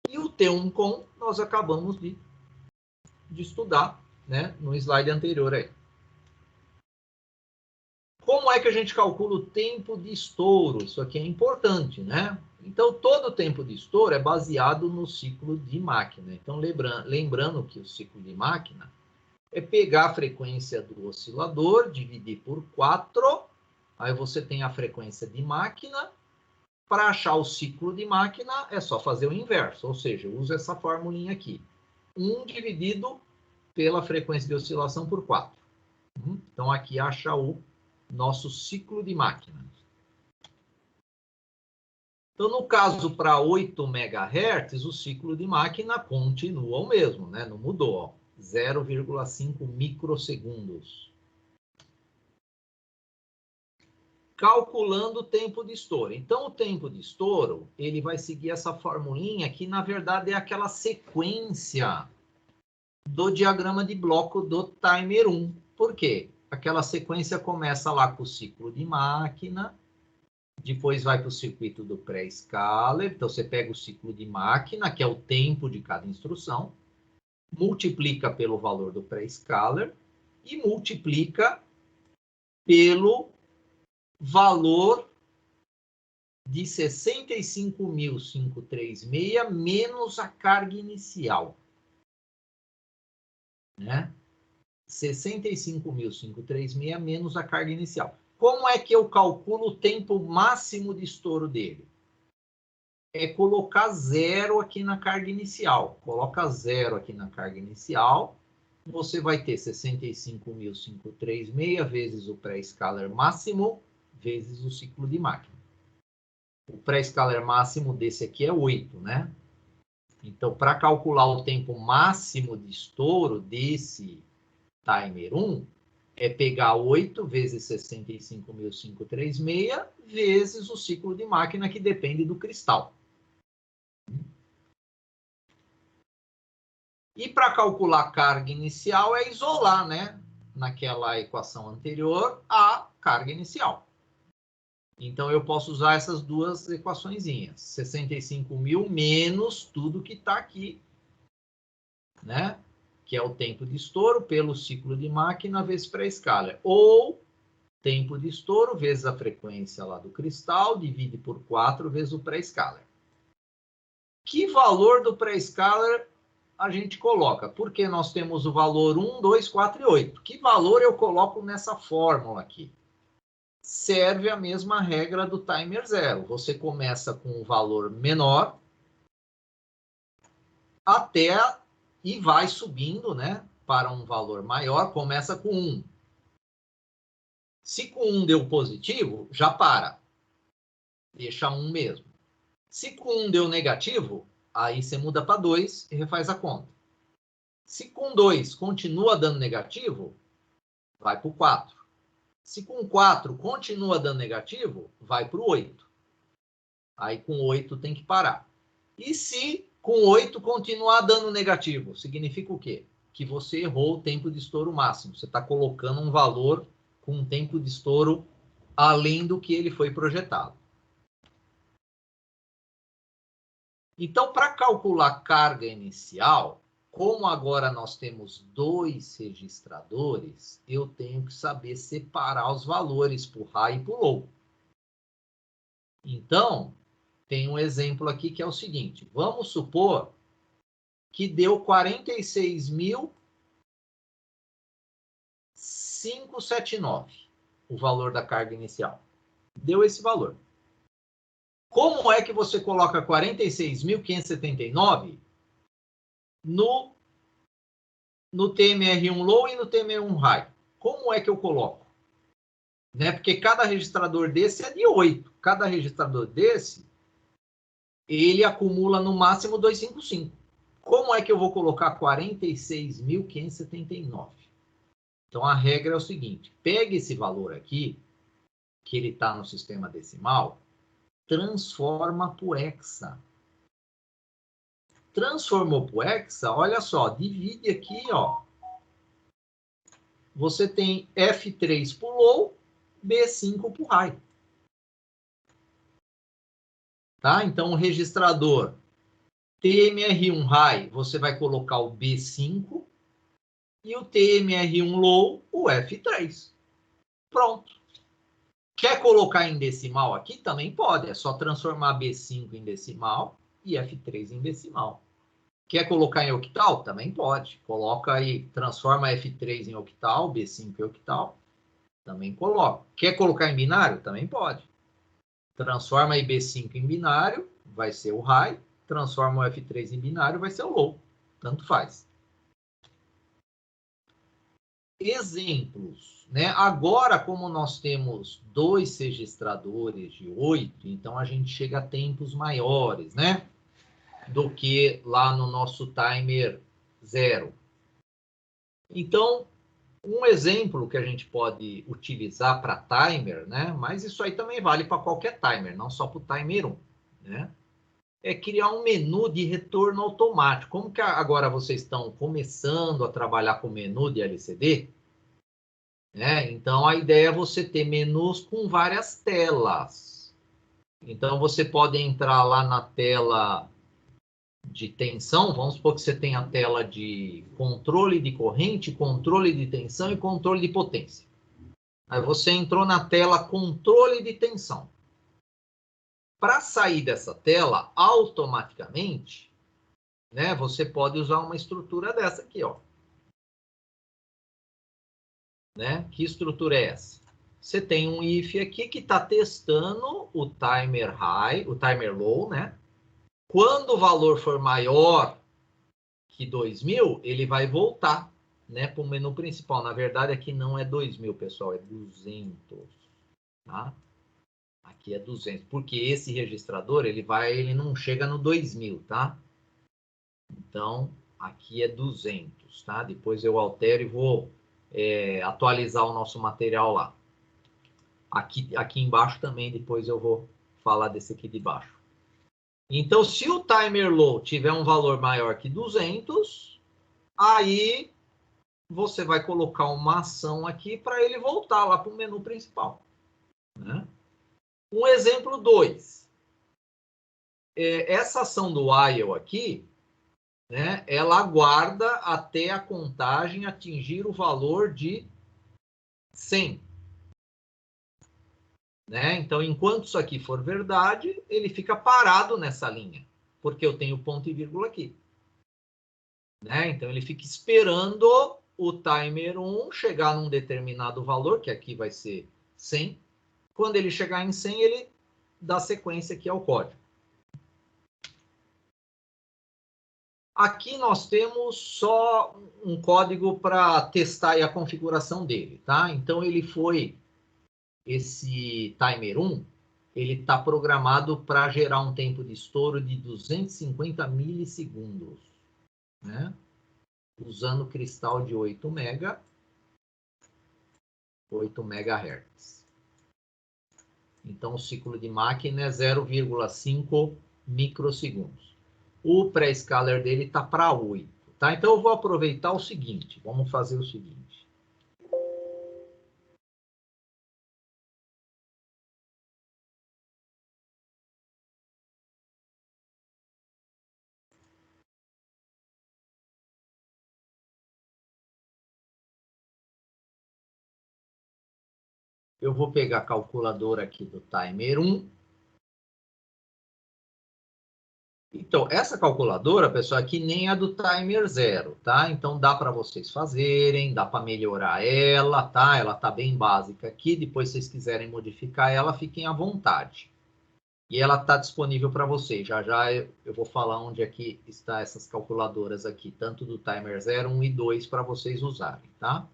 E o T1COM nós acabamos de estudar, né, no slide anterior aí. Como é que a gente calcula o tempo de estouro? Isso aqui é importante, né? Então, todo o tempo de estouro é baseado no ciclo de máquina. Então, lembrando que o ciclo de máquina é pegar a frequência do oscilador, dividir por 4, aí você tem a frequência de máquina. Para achar o ciclo de máquina, é só fazer o inverso, ou seja, usa essa formulinha aqui. 1 dividido pela frequência de oscilação por 4. Então, aqui acha o nosso ciclo de máquina. Então, no caso, para 8 MHz, o ciclo de máquina continua o mesmo, né? Não mudou, 0,5 microsegundos. Calculando o tempo de estouro. Então, o tempo de estouro, ele vai seguir essa formulinha que, na verdade, é aquela sequência do diagrama de bloco do timer 1. Por quê? Aquela sequência começa lá com o ciclo de máquina, depois vai para o circuito do pré-escaler. Então, você pega o ciclo de máquina, que é o tempo de cada instrução, multiplica pelo valor do pré-escaler e multiplica pelo valor de 65.536 menos a carga inicial. Né? 65.536 menos a carga inicial. Como é que eu calculo o tempo máximo de estouro dele? É colocar 0 aqui na carga inicial. Coloca 0 aqui na carga inicial você vai ter 65.536 vezes o pré-scaler máximo vezes o ciclo de máquina. O pré-scaler máximo desse aqui é 8, né? Então, para calcular o tempo máximo de estouro desse timer 1, é pegar 8 vezes 65.536 vezes o ciclo de máquina, que depende do cristal. E para calcular a carga inicial é isolar, né, naquela equação anterior, a carga inicial. Então, eu posso usar essas duas equaçõezinhas. 65.000 menos tudo que está aqui, né? Que é o tempo de estouro pelo ciclo de máquina vezes pré-scaler. Ou tempo de estouro vezes a frequência lá do cristal, divide por 4 vezes o pré-scaler. Que valor do pré-scaler a gente coloca? Porque nós temos o valor 1, 2, 4 e 8. Que valor eu coloco nessa fórmula aqui? Serve a mesma regra do timer 0. Você começa com um valor menor até e vai subindo, né, para um valor maior. Começa com 1. Se com 1 deu positivo, já para. Deixa 1 mesmo. Se com 1 deu negativo, aí você muda para 2 e refaz a conta. Se com 2 continua dando negativo, vai para o 4. Se com 4 continua dando negativo, vai para o 8. Aí com 8 tem que parar. E se com 8 continuar dando negativo, significa o quê? Que você errou o tempo de estouro máximo. Você está colocando um valor com um tempo de estouro além do que ele foi projetado. Então, para calcular carga inicial, como agora nós temos 2 registradores, eu tenho que saber separar os valores para o high e para o low. Então, tem um exemplo aqui que é o seguinte. Vamos supor que deu 46.579 o valor da carga inicial. Deu esse valor. Como é que você coloca 46.579 no TMR1 Low e no TMR1 High? Como é que eu coloco? Né? Porque cada registrador desse é de 8. Cada registrador desse, ele acumula no máximo 255. Como é que eu vou colocar 46.579? Então, a regra é o seguinte. Pegue esse valor aqui, que ele está no sistema decimal, transforma para o hexa. Transformou para o hexa, olha só, divide aqui, ó. Você tem F3 para o low, B5 para o high. Tá? Então, o registrador TMR1 high, você vai colocar o B5 e o TMR1 low, o F3. Pronto. Quer colocar em decimal aqui? Também pode. É só transformar B5 em decimal e F3 em decimal. Quer colocar em octal? Também pode. Coloca aí, transforma F3 em octal, B5 em octal. Também coloca. Quer colocar em binário? Também pode. Transforma aí B5 em binário, vai ser o high. Transforma o F3 em binário, vai ser o low. Tanto faz. Exemplos, né? Agora, como nós temos 2 registradores de 8, então a gente chega a tempos maiores, né? Do que lá no nosso timer 0. Então, um exemplo que a gente pode utilizar para timer, né? Mas isso aí também vale para qualquer timer, não só para o timer 1, né? É criar um menu de retorno automático. Como que agora vocês estão começando a trabalhar com menu de LCD, né? Então, a ideia é você ter menus com várias telas. Então, você pode entrar lá na tela de tensão, vamos supor que você tem a tela de controle de corrente, controle de tensão e controle de potência. Aí você entrou na tela controle de tensão. Para sair dessa tela, automaticamente, né, você pode usar uma estrutura dessa aqui, ó. Né? Que estrutura é essa? Você tem um if aqui que está testando o timer high, o timer low, né? Quando o valor for maior que 2.000, ele vai voltar né, para o menu principal. Na verdade, aqui não é 2000, pessoal, é 200, tá? Aqui é 200, porque esse registrador, ele não chega no 2000, tá? Então, aqui é 200, tá? Depois eu altero e vou atualizar o nosso material lá. Aqui embaixo também, depois eu vou falar desse aqui de baixo. Então, se o timer low tiver um valor maior que 200, aí você vai colocar uma ação aqui para ele voltar lá para o menu principal, né? Um exemplo 2. Essa ação do while aqui, né, ela aguarda até a contagem atingir o valor de 100. Né? Então, enquanto isso aqui for verdade, ele fica parado nessa linha, porque eu tenho ponto e vírgula aqui. Né? Então, ele fica esperando o timer 1 chegar num determinado valor, que aqui vai ser 100. Quando ele chegar em 100, ele dá sequência aqui ao código. Aqui nós temos só um código para testar a configuração dele, tá? Então, esse timer 1, ele está programado para gerar um tempo de estouro de 250 milissegundos, né? Usando cristal de 8 MHz. Então, o ciclo de máquina é 0,5 microsegundos. O pré-scaler dele está para 8. Tá? Então, eu vou aproveitar o seguinte. Vamos fazer o seguinte. Eu vou pegar a calculadora aqui do timer 1. Então, essa calculadora, pessoal, aqui nem a do timer 0, tá? Então, dá para vocês fazerem, dá para melhorar ela, tá? Ela tá bem básica aqui. Depois, se vocês quiserem modificar ela, fiquem à vontade. E ela está disponível para vocês. Já já eu vou falar onde aqui está essas calculadoras aqui, tanto do timer 0, 1 e 2, para vocês usarem, tá?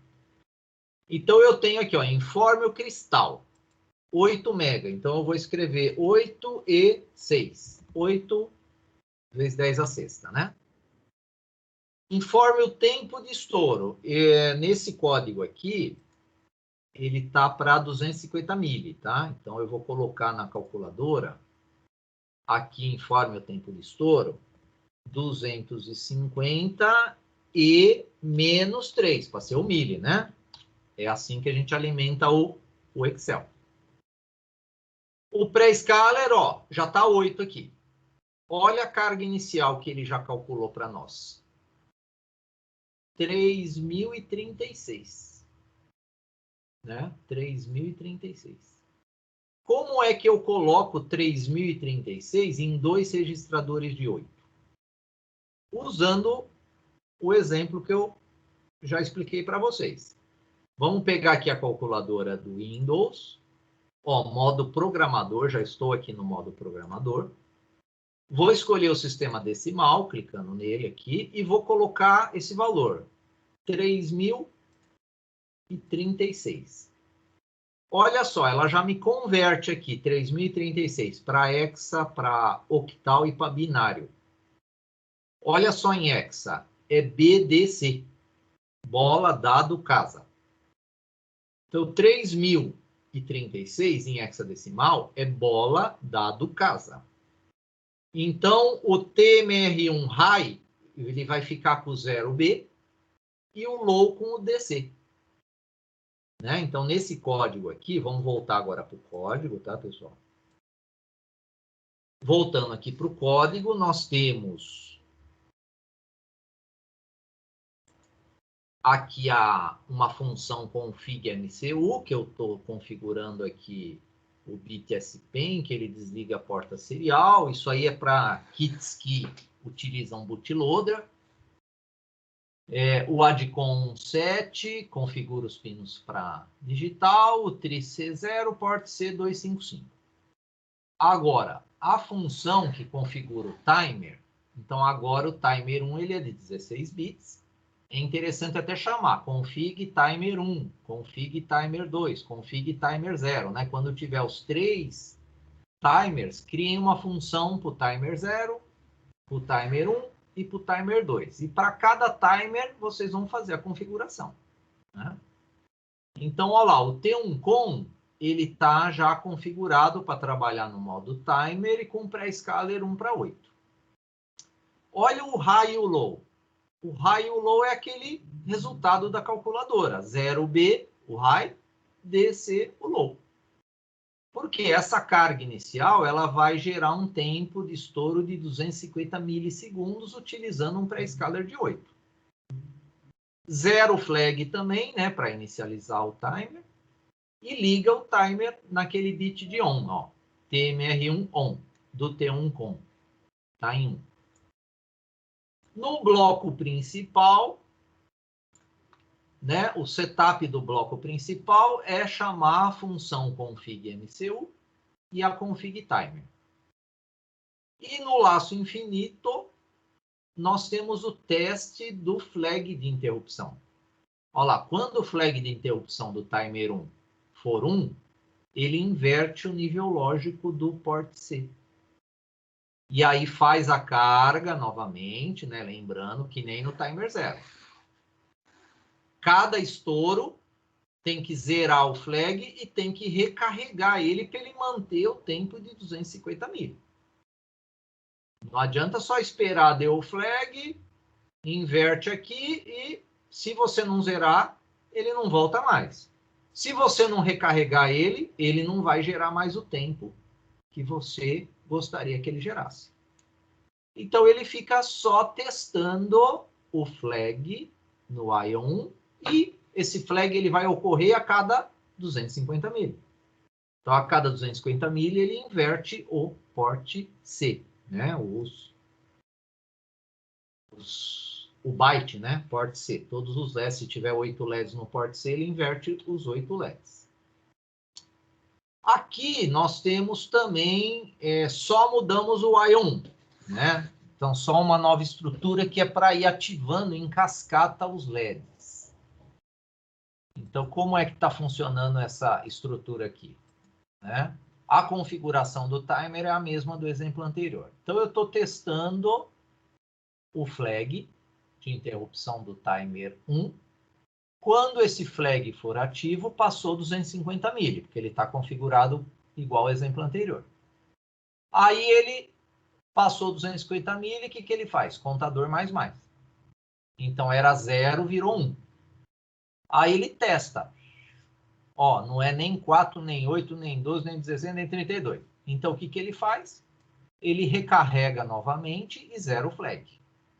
Então, eu tenho aqui, ó, informe o cristal, 8 mega. Então, eu vou escrever 8 e 6. 8 vezes 10 a sexta, né? Informe o tempo de estouro. Nesse código aqui, ele tá para 250 mili, tá? Então, eu vou colocar na calculadora, aqui, informe o tempo de estouro, 250 e menos 3, para ser o mili, né? É assim que a gente alimenta o Excel. O pré-scaler, ó, já está 8 aqui. Olha a carga inicial que ele já calculou para nós. 3.036. Né? 3.036. Como é que eu coloco 3.036 em dois registradores de 8? Usando o exemplo que eu já expliquei para vocês. Vamos pegar aqui a calculadora do Windows. Ó, modo programador, já estou aqui no modo programador. Vou escolher o sistema decimal, clicando nele aqui, e vou colocar esse valor, 3.036. Olha só, ela já me converte aqui, 3.036, para hexa, para octal e para binário. Olha só em hexa, é BDC, bola, dado, casa. Então, 3.036 em hexadecimal é bola, dado, casa. Então, o TMR1 high, ele vai ficar com o 0B e o low com o DC. Né? Então, nesse código aqui, vamos voltar agora para o código, tá, pessoal? Voltando aqui para o código, nós temos aqui uma função config.mcu, que eu estou configurando aqui o bit SPEN, que ele desliga a porta serial. Isso aí é para kits que utilizam bootloader. O ADCOM 7, configura os pinos para digital, o TRIC0, port C255. Agora, a função que configura o timer, então agora o timer 1 ele é de 16 bits, é interessante até chamar config timer 1, config timer 2, config timer 0, né? Quando tiver os 3 timers, criem uma função para o timer 0, para o timer 1 e para o timer 2. E para cada timer, vocês vão fazer a configuração, né? Então, olha lá, o T1com, ele está já configurado para trabalhar no modo timer e com pré-scaler 1:8. Olha o high e o low. O high e o low é aquele resultado da calculadora. 0B, o high, DC, o low. Porque essa carga inicial ela vai gerar um tempo de estouro de 250 milissegundos utilizando um pré-scaler de 8. Zero flag também, né, para inicializar o timer. E liga o timer naquele bit de on, ó. TMR1 on, do T1com. Tá em 1. No bloco principal, né, o setup do bloco principal é chamar a função config_mcu e a config_timer. E no laço infinito, nós temos o teste do flag de interrupção. Olha lá, quando o flag de interrupção do timer 1 for 1, ele inverte o nível lógico do port C. E aí faz a carga novamente, né? Lembrando que nem no timer 0. Cada estouro tem que zerar o flag e tem que recarregar ele para ele manter o tempo de 250 mil. Não adianta só esperar deu o flag, inverte aqui e se você não zerar, ele não volta mais. Se você não recarregar ele, ele não vai gerar mais o tempo que você gostaria que ele gerasse. Então, ele fica só testando o flag no I1 e esse flag ele vai ocorrer a cada 250 mil. Então, a cada 250 mil, ele inverte o port C, né? O byte, né? Port C. Todos os LEDs, se tiver 8 LEDs no port C, ele inverte os 8 LEDs. Aqui nós temos também, só mudamos o I1, né? Então, só uma nova estrutura que é para ir ativando em cascata os LEDs. Então, como é que está funcionando essa estrutura aqui, né? A configuração do timer é a mesma do exemplo anterior. Então, eu estou testando o flag de interrupção do timer 1. Quando esse flag for ativo, passou 250 mil, porque ele está configurado igual ao exemplo anterior. Aí ele passou 250 mil, e o que ele faz? Contador mais. Então era 0, virou 1. Aí ele testa. Ó, não é nem 4, nem 8, nem 12, nem 16, nem 32. Então o que ele faz? Ele recarrega novamente e zera o flag.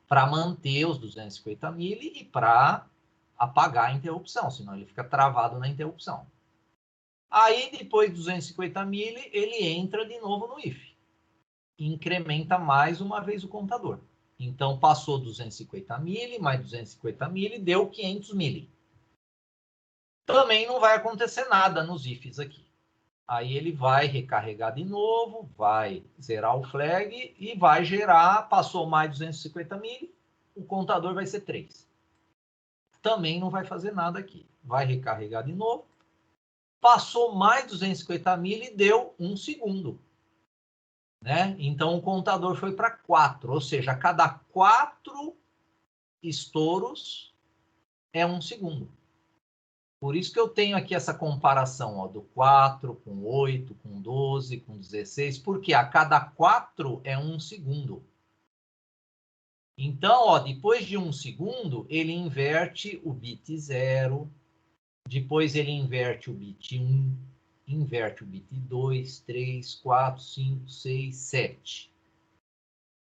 Para manter os 250 mil e para apagar a interrupção, senão ele fica travado na interrupção. Aí, depois de 250 mil, ele entra de novo no if. Incrementa mais uma vez o contador. Então, passou 250 mil, mais 250 mil, deu 500 mil. Também não vai acontecer nada nos ifs aqui. Aí ele vai recarregar de novo, vai zerar o flag e vai gerar, passou mais 250 mil, o contador vai ser 3. Também não vai fazer nada aqui. Vai recarregar de novo. Passou mais 250 mil e deu 1 segundo. Né? Então, o contador foi para 4. Ou seja, a cada 4 estouros é 1 segundo. Por isso que eu tenho aqui essa comparação, ó, do 4 com 8, com 12, com 16. Porque a cada 4 é 1 segundo. Então, ó, depois de 1 segundo, ele inverte o bit 0. Depois ele inverte o bit 1, inverte o bit 2, 3, 4, 5, 6, 7.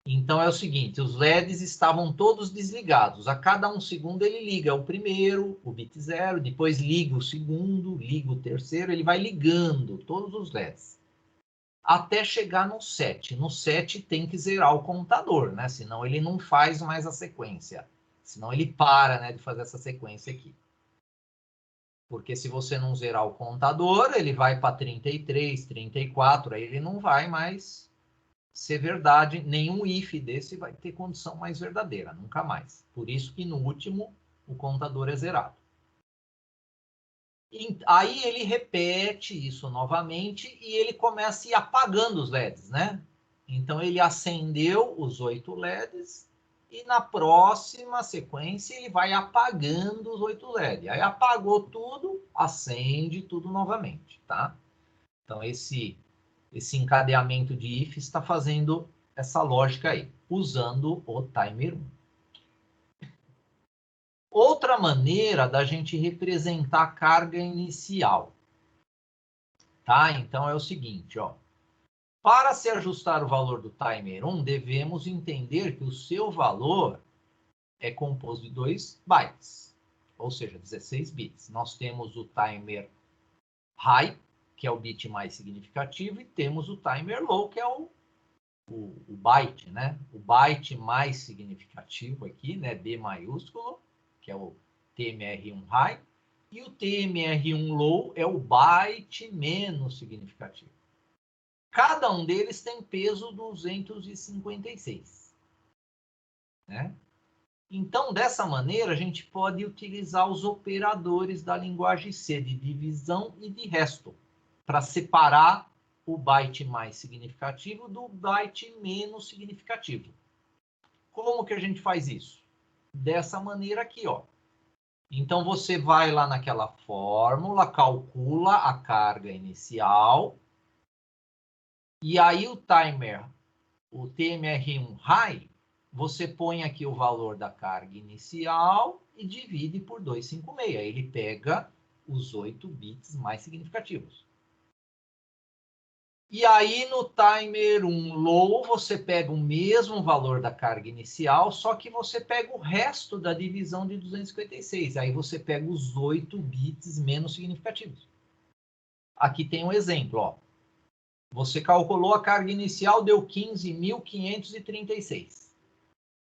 Então é o seguinte, os LEDs estavam todos desligados. A cada 1 segundo ele liga o primeiro, o bit 0, depois liga o segundo, liga o terceiro, ele vai ligando todos os LEDs. Até chegar no 7. No 7 tem que zerar o contador, né? Senão ele não faz mais a sequência. Senão ele para, né, de fazer essa sequência aqui. Porque se você não zerar o contador, ele vai para 33, 34, aí ele não vai mais ser verdade. Nenhum if desse vai ter condição mais verdadeira, nunca mais. Por isso que no último o contador é zerado. E aí ele repete isso novamente e ele começa a ir apagando os LEDs, né? Então ele acendeu os 8 LEDs e na próxima sequência ele vai apagando os 8 LEDs. Aí apagou tudo, acende tudo novamente, tá? Então esse encadeamento de if está fazendo essa lógica aí, usando o timer 1. Outra maneira da gente representar a carga inicial, tá? Então é o seguinte, ó. Para se ajustar o valor do timer 1, devemos entender que o seu valor é composto de 2 bytes, ou seja, 16 bits. Nós temos o timer high, que é o bit mais significativo, e temos o timer low, que é o byte, né? O byte mais significativo aqui, né? B maiúsculo, que é o TMR1 high, e o TMR1 low é o byte menos significativo. Cada um deles tem peso 256, né? Então, dessa maneira, a gente pode utilizar os operadores da linguagem C, de divisão e de resto, para separar o byte mais significativo do byte menos significativo. Como que a gente faz isso? Dessa maneira aqui, ó. Então, você vai lá naquela fórmula, calcula a carga inicial, e aí o timer, o TMR1 high, você põe aqui o valor da carga inicial e divide por 256. Ele pega os 8 bits mais significativos. E aí, no timer 1 low, você pega o mesmo valor da carga inicial, só que você pega o resto da divisão de 256. Aí você pega os 8 bits menos significativos. Aqui tem um exemplo, ó. Você calculou a carga inicial, deu 15.536.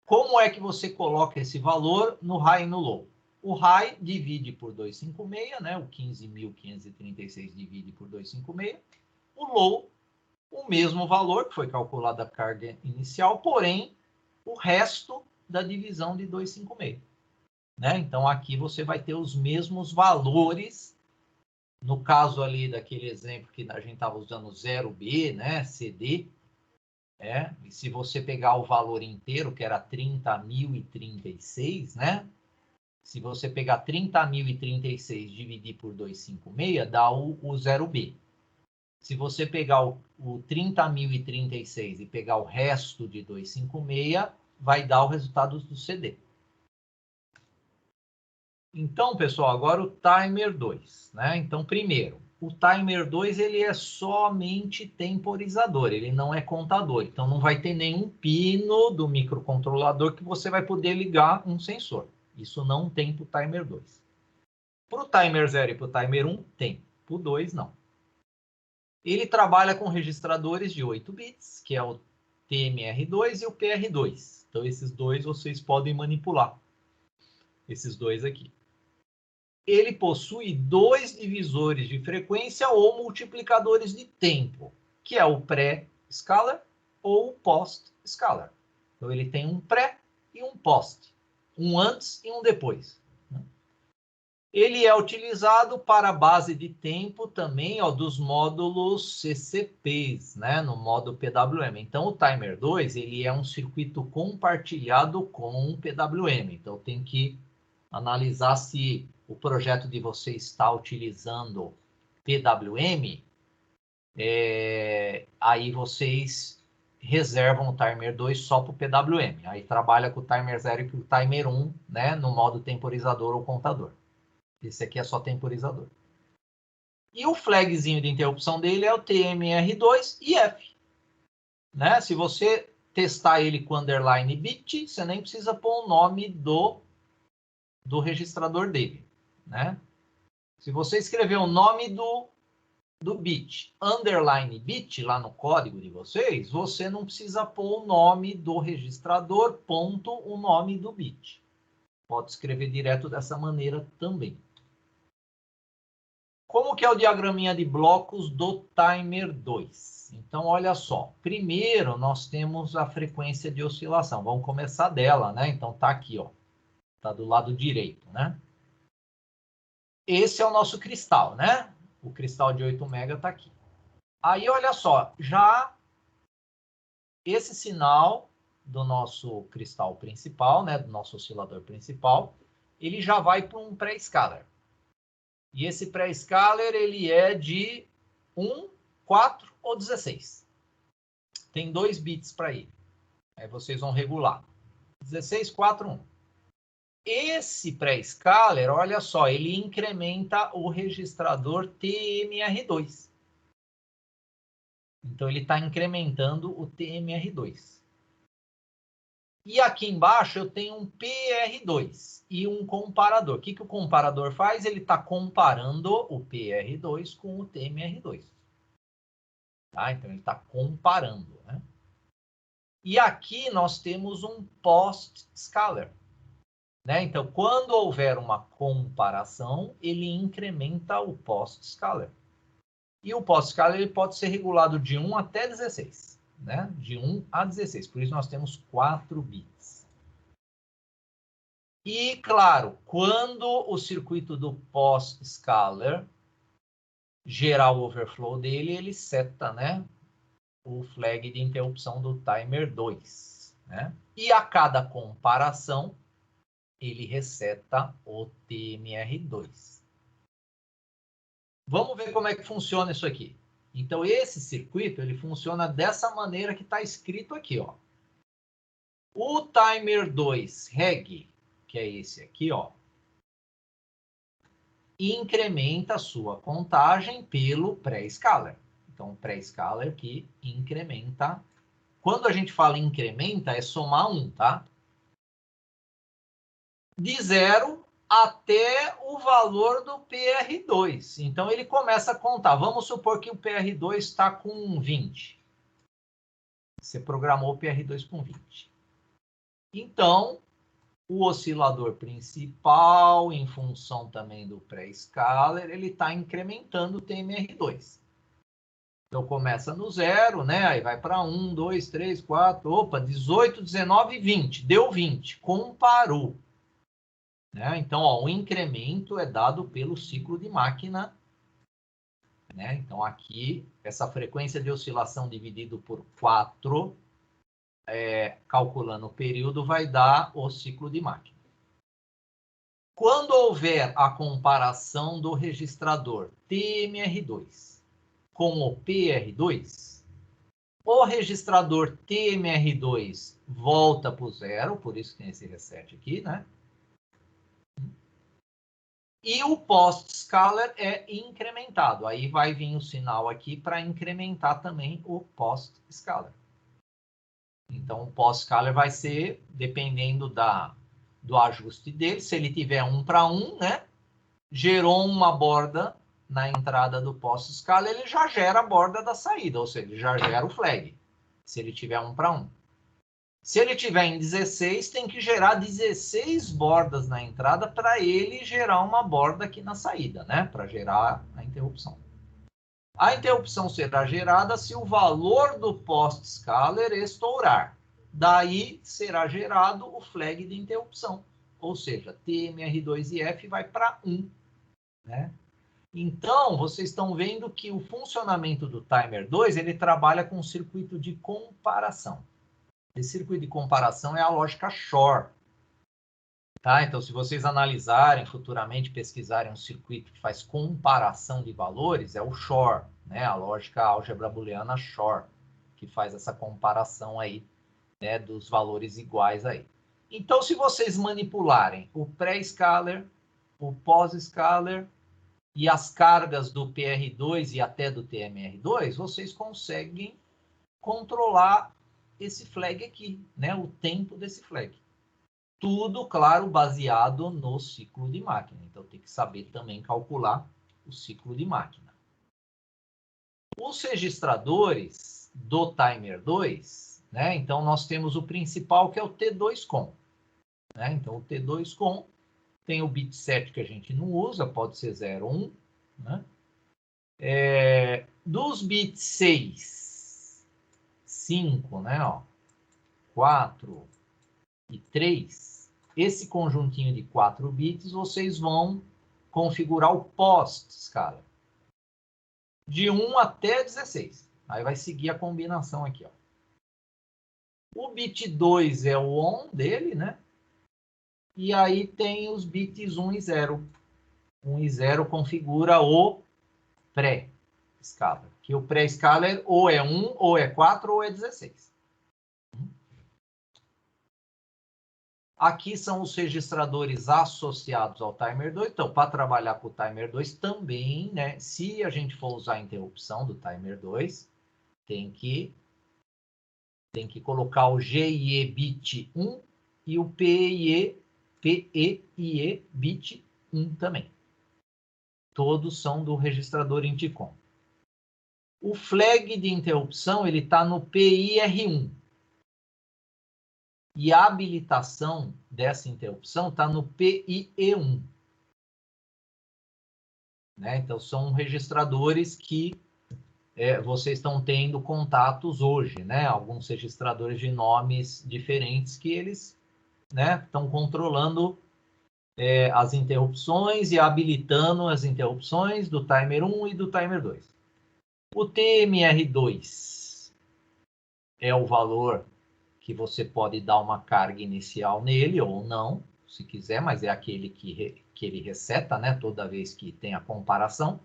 Como é que você coloca esse valor no high e no low? O high divide por 256, né? O 15.536 divide por 256. O low, o mesmo valor, que foi calculada a carga inicial, porém, o resto da divisão de 256. Né? Então, aqui você vai ter os mesmos valores. No caso ali daquele exemplo que a gente estava usando 0B, né? CD, e se você pegar o valor inteiro, que era 30.036, né? Se você pegar 30.036 e dividir por 256, dá o 0B. Se você pegar o 30.036 e pegar o resto de 256, vai dar o resultado do CD. Então, pessoal, agora o timer 2, né? Então, primeiro, o timer 2 ele é somente temporizador, ele não é contador. Então, não vai ter nenhum pino do microcontrolador que você vai poder ligar um sensor. Isso não tem para o timer 2. Para o timer 0 e para o timer 1, tem. Para o 2, não. Ele trabalha com registradores de 8 bits, que é o TMR2 e o PR2. Então, esses dois vocês podem manipular. Esses dois aqui. Ele possui 2 divisores de frequência ou multiplicadores de tempo, que é o pré-scalar ou o post-scalar. Então, ele tem um pré e um post, um antes e um depois. Ele é utilizado para a base de tempo também, ó, dos módulos CCPs, né, no modo PWM. Então, o Timer 2 ele é um circuito compartilhado com o PWM. Então, tem que analisar se o projeto de você está utilizando PWM, aí vocês reservam o Timer 2 só para o PWM. Aí trabalha com o Timer 0 e com o Timer 1, né, no modo temporizador ou contador. Esse aqui é só temporizador. E o flagzinho de interrupção dele é o TMR2 e F. Né? Se você testar ele com underline bit, você nem precisa pôr o nome do registrador dele. Né? Se você escrever o nome do bit, underline bit, lá no código de vocês, você não precisa pôr o nome do registrador, ponto, o nome do bit. Pode escrever direto dessa maneira também. Como que é o diagraminha de blocos do Timer 2? Então, olha só. Primeiro, nós temos a frequência de oscilação. Vamos começar dela, né? Então, tá aqui, ó. Está do lado direito, né? Esse é o nosso cristal, né? O cristal de 8 mega está aqui. Aí, olha só, já esse sinal do nosso cristal principal, né, do nosso oscilador principal, ele já vai para um pré-scaler. E esse pré-scaler, ele é de 1, 4 ou 16. Tem 2 bits para ele. Aí vocês vão regular. 16, 4, 1. Esse pré-scaler, olha só, ele incrementa o registrador TMR2. Então, ele está incrementando o TMR2. E aqui embaixo eu tenho um PR2 e um comparador. O que o comparador faz? Ele está comparando o PR2 com o TMR2. Tá? Então, ele está comparando. Né? E aqui nós temos um post-scaler. Né? Então, quando houver uma comparação, ele incrementa o post-scaler. E o post-scaler ele pode ser regulado de 1 até 16. Né? De 1 a 16. Por isso nós temos 4 bits. E, claro, quando o circuito do post-scaler gerar o overflow dele, ele seta, né, o flag de interrupção do timer 2. Né? E a cada comparação, ele reseta o TMR2. Vamos ver como é que funciona isso aqui. Então, esse circuito, ele funciona dessa maneira que está escrito aqui. Ó. O timer 2 reg, que é esse aqui, ó, incrementa a sua contagem pelo pré-scaler. Então, o pré-scaler que incrementa. Quando a gente fala incrementa, é somar 1, tá? De 0 até o valor do PR2. Então, ele começa a contar. Vamos supor que o PR2 está com 20. Você programou o PR2 com 20. Então, o oscilador principal, em função também do pré-scaler, ele está incrementando o TMR2. Então, começa no 0, né? Aí vai para 1, 2, 3, 4, opa, 18, 19, 20. Deu 20, comparou. Né? Então, ó, o incremento é dado pelo ciclo de máquina. Né? Então, aqui, essa frequência de oscilação dividido por 4, calculando o período, vai dar o ciclo de máquina. Quando houver a comparação do registrador TMR2 com o PR2, o registrador TMR2 volta para o 0, por isso que tem esse reset aqui, né? E o post-scaler é incrementado. Aí vai vir o sinal aqui para incrementar também o post-scaler. Então, o post-scaler vai ser, dependendo do ajuste dele, se ele tiver 1 para 1, né? Gerou uma borda na entrada do post-scaler, ele já gera a borda da saída, ou seja, ele já gera o flag, se ele tiver 1 para 1. Se ele tiver em 16, tem que gerar 16 bordas na entrada para ele gerar uma borda aqui na saída, né? Para gerar a interrupção. A interrupção será gerada se o valor do post-scaler estourar. Daí será gerado o flag de interrupção. Ou seja, TMR2 e F vai para 1. Né? Então, vocês estão vendo que o funcionamento do timer 2 ele trabalha com um circuito de comparação. Esse circuito de comparação é a lógica Shor. Tá? Então, se vocês analisarem futuramente, pesquisarem um circuito que faz comparação de valores, é o Shor, né? A lógica álgebra booleana Shor, que faz essa comparação aí, né, dos valores iguais aí. Então, se vocês manipularem o pré-scaler, o pós-scaler e as cargas do PR2 e até do TMR2, vocês conseguem controlar esse flag aqui, né? O tempo desse flag. Tudo, claro, baseado no ciclo de máquina. Então, tem que saber também calcular o ciclo de máquina. Os registradores do timer 2, né? Então, nós temos o principal, que é o T2COM. Né? Então, o T2COM tem o bit 7 que a gente não usa, pode ser 0 ou 1. Né? Dos bits 6, 5, né? Ó, 4 e 3, esse conjuntinho de 4 bits, vocês vão configurar o post-scalar. De 1 até 16. Aí vai seguir a combinação aqui, ó. O bit 2 é o on dele, né? E aí tem os bits 1 e 0. 1 e 0 configura o pré-scalar. Que o pré-scalar ou é 1, ou é 4, ou é 16. Aqui são os registradores associados ao timer 2. Então, para trabalhar com o timer 2 também, né? Se a gente for usar a interrupção do timer 2, tem que colocar o GIE bit 1 e o PEIE bit 1 também. Todos são do registrador Inticom. O flag de interrupção ele está no PIR1. E a habilitação dessa interrupção está no PIE1. Né? Então, são registradores que vocês estão tendo contatos hoje, né? Alguns registradores de nomes diferentes que eles, né, estão controlando as interrupções e habilitando as interrupções do timer 1 e do timer 2. O TMR2 é o valor que você pode dar uma carga inicial nele ou não, se quiser, mas é aquele que ele reseta, né, toda vez que tem a comparação.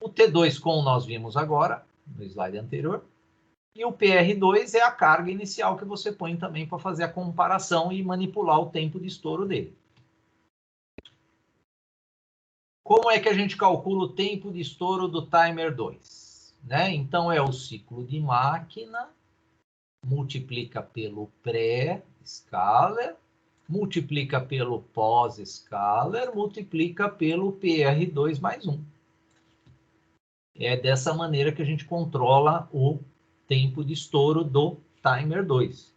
O T2 com nós vimos agora, no slide anterior. E o PR2 é a carga inicial que você põe também para fazer a comparação e manipular o tempo de estouro dele. Como é que a gente calcula o tempo de estouro do timer 2? Né? Então, é o ciclo de máquina, multiplica pelo pré-scalar, multiplica pelo pós-scalar, multiplica pelo PR2 mais 1. É dessa maneira que a gente controla o tempo de estouro do timer 2.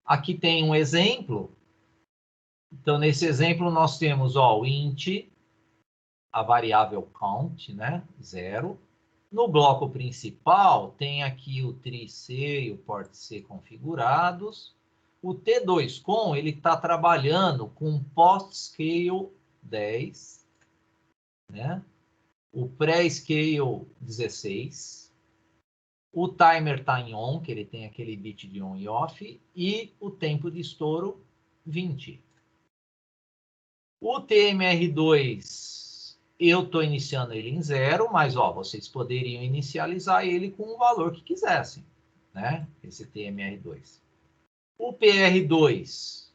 Aqui tem um exemplo. Então, nesse exemplo, nós temos o int, a variável count, né? 0. No bloco principal, tem aqui o tri-C e o port-C configurados. O T2com, ele está trabalhando com post-scale 10, né? O pré-scale 16. O timer está em on, que ele tem aquele bit de on e off. E o tempo de estouro, 20. O TMR2, eu estou iniciando ele em 0, mas vocês poderiam inicializar ele com o valor que quisessem, né? Esse TMR2. O PR2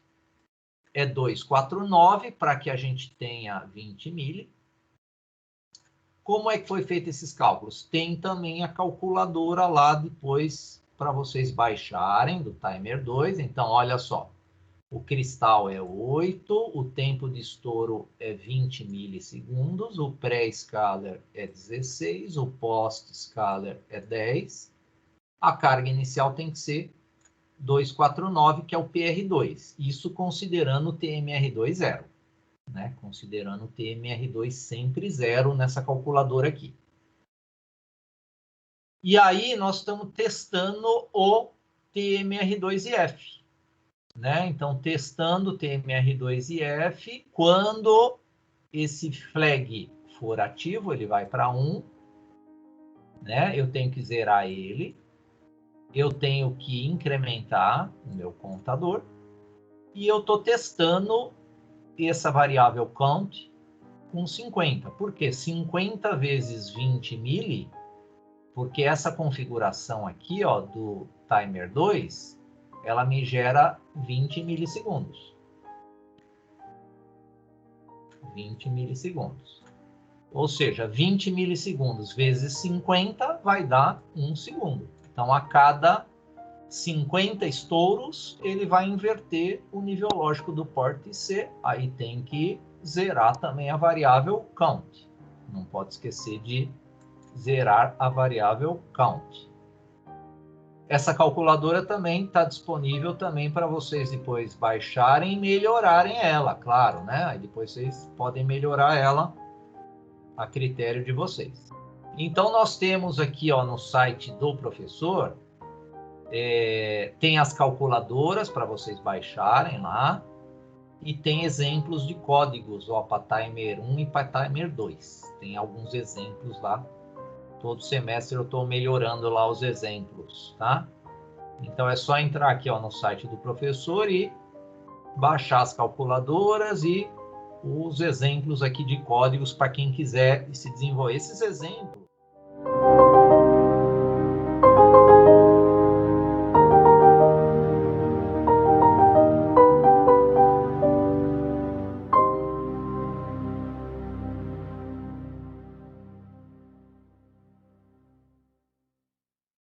é 249 para que a gente tenha 20 mili. Como é que foi feito esses cálculos? Tem também a calculadora lá depois para vocês baixarem do timer 2. Então, olha só. O cristal é 8, o tempo de estouro é 20 milissegundos, o pré-scalar é 16, o post-scalar é 10. A carga inicial tem que ser 249, que é o PR2. Isso considerando o TMR2 zero. Né? Considerando o TMR2 sempre zero nessa calculadora aqui. E aí nós estamos testando o TMR2IF. Né? Então, testando TMR2IF, quando esse flag for ativo, ele vai para 1, né? Eu tenho que zerar ele, eu tenho que incrementar o meu contador, e eu estou testando essa variável count com 50. Por quê? 50 vezes 20 mili, porque essa configuração aqui do timer 2, ela me gera 20 milissegundos. 20 milissegundos. Ou seja, 20 milissegundos vezes 50 vai dar 1 segundo. Então, a cada 50 estouros, ele vai inverter o nível lógico do porte C. Aí tem que zerar também a variável count. Não pode esquecer de zerar a variável count. Essa calculadora também está disponível também para vocês depois baixarem e melhorarem ela, claro, né? Aí depois vocês podem melhorar ela a critério de vocês. Então, nós temos aqui no site do professor Tem as calculadoras para vocês baixarem lá. E tem exemplos de códigos, para Timer 1 e para Timer 2. Tem alguns exemplos lá. Todo semestre eu estou melhorando lá os exemplos, tá? Então é só entrar aqui no site do professor e baixar as calculadoras e os exemplos aqui de códigos para quem quiser se desenvolver esses exemplos.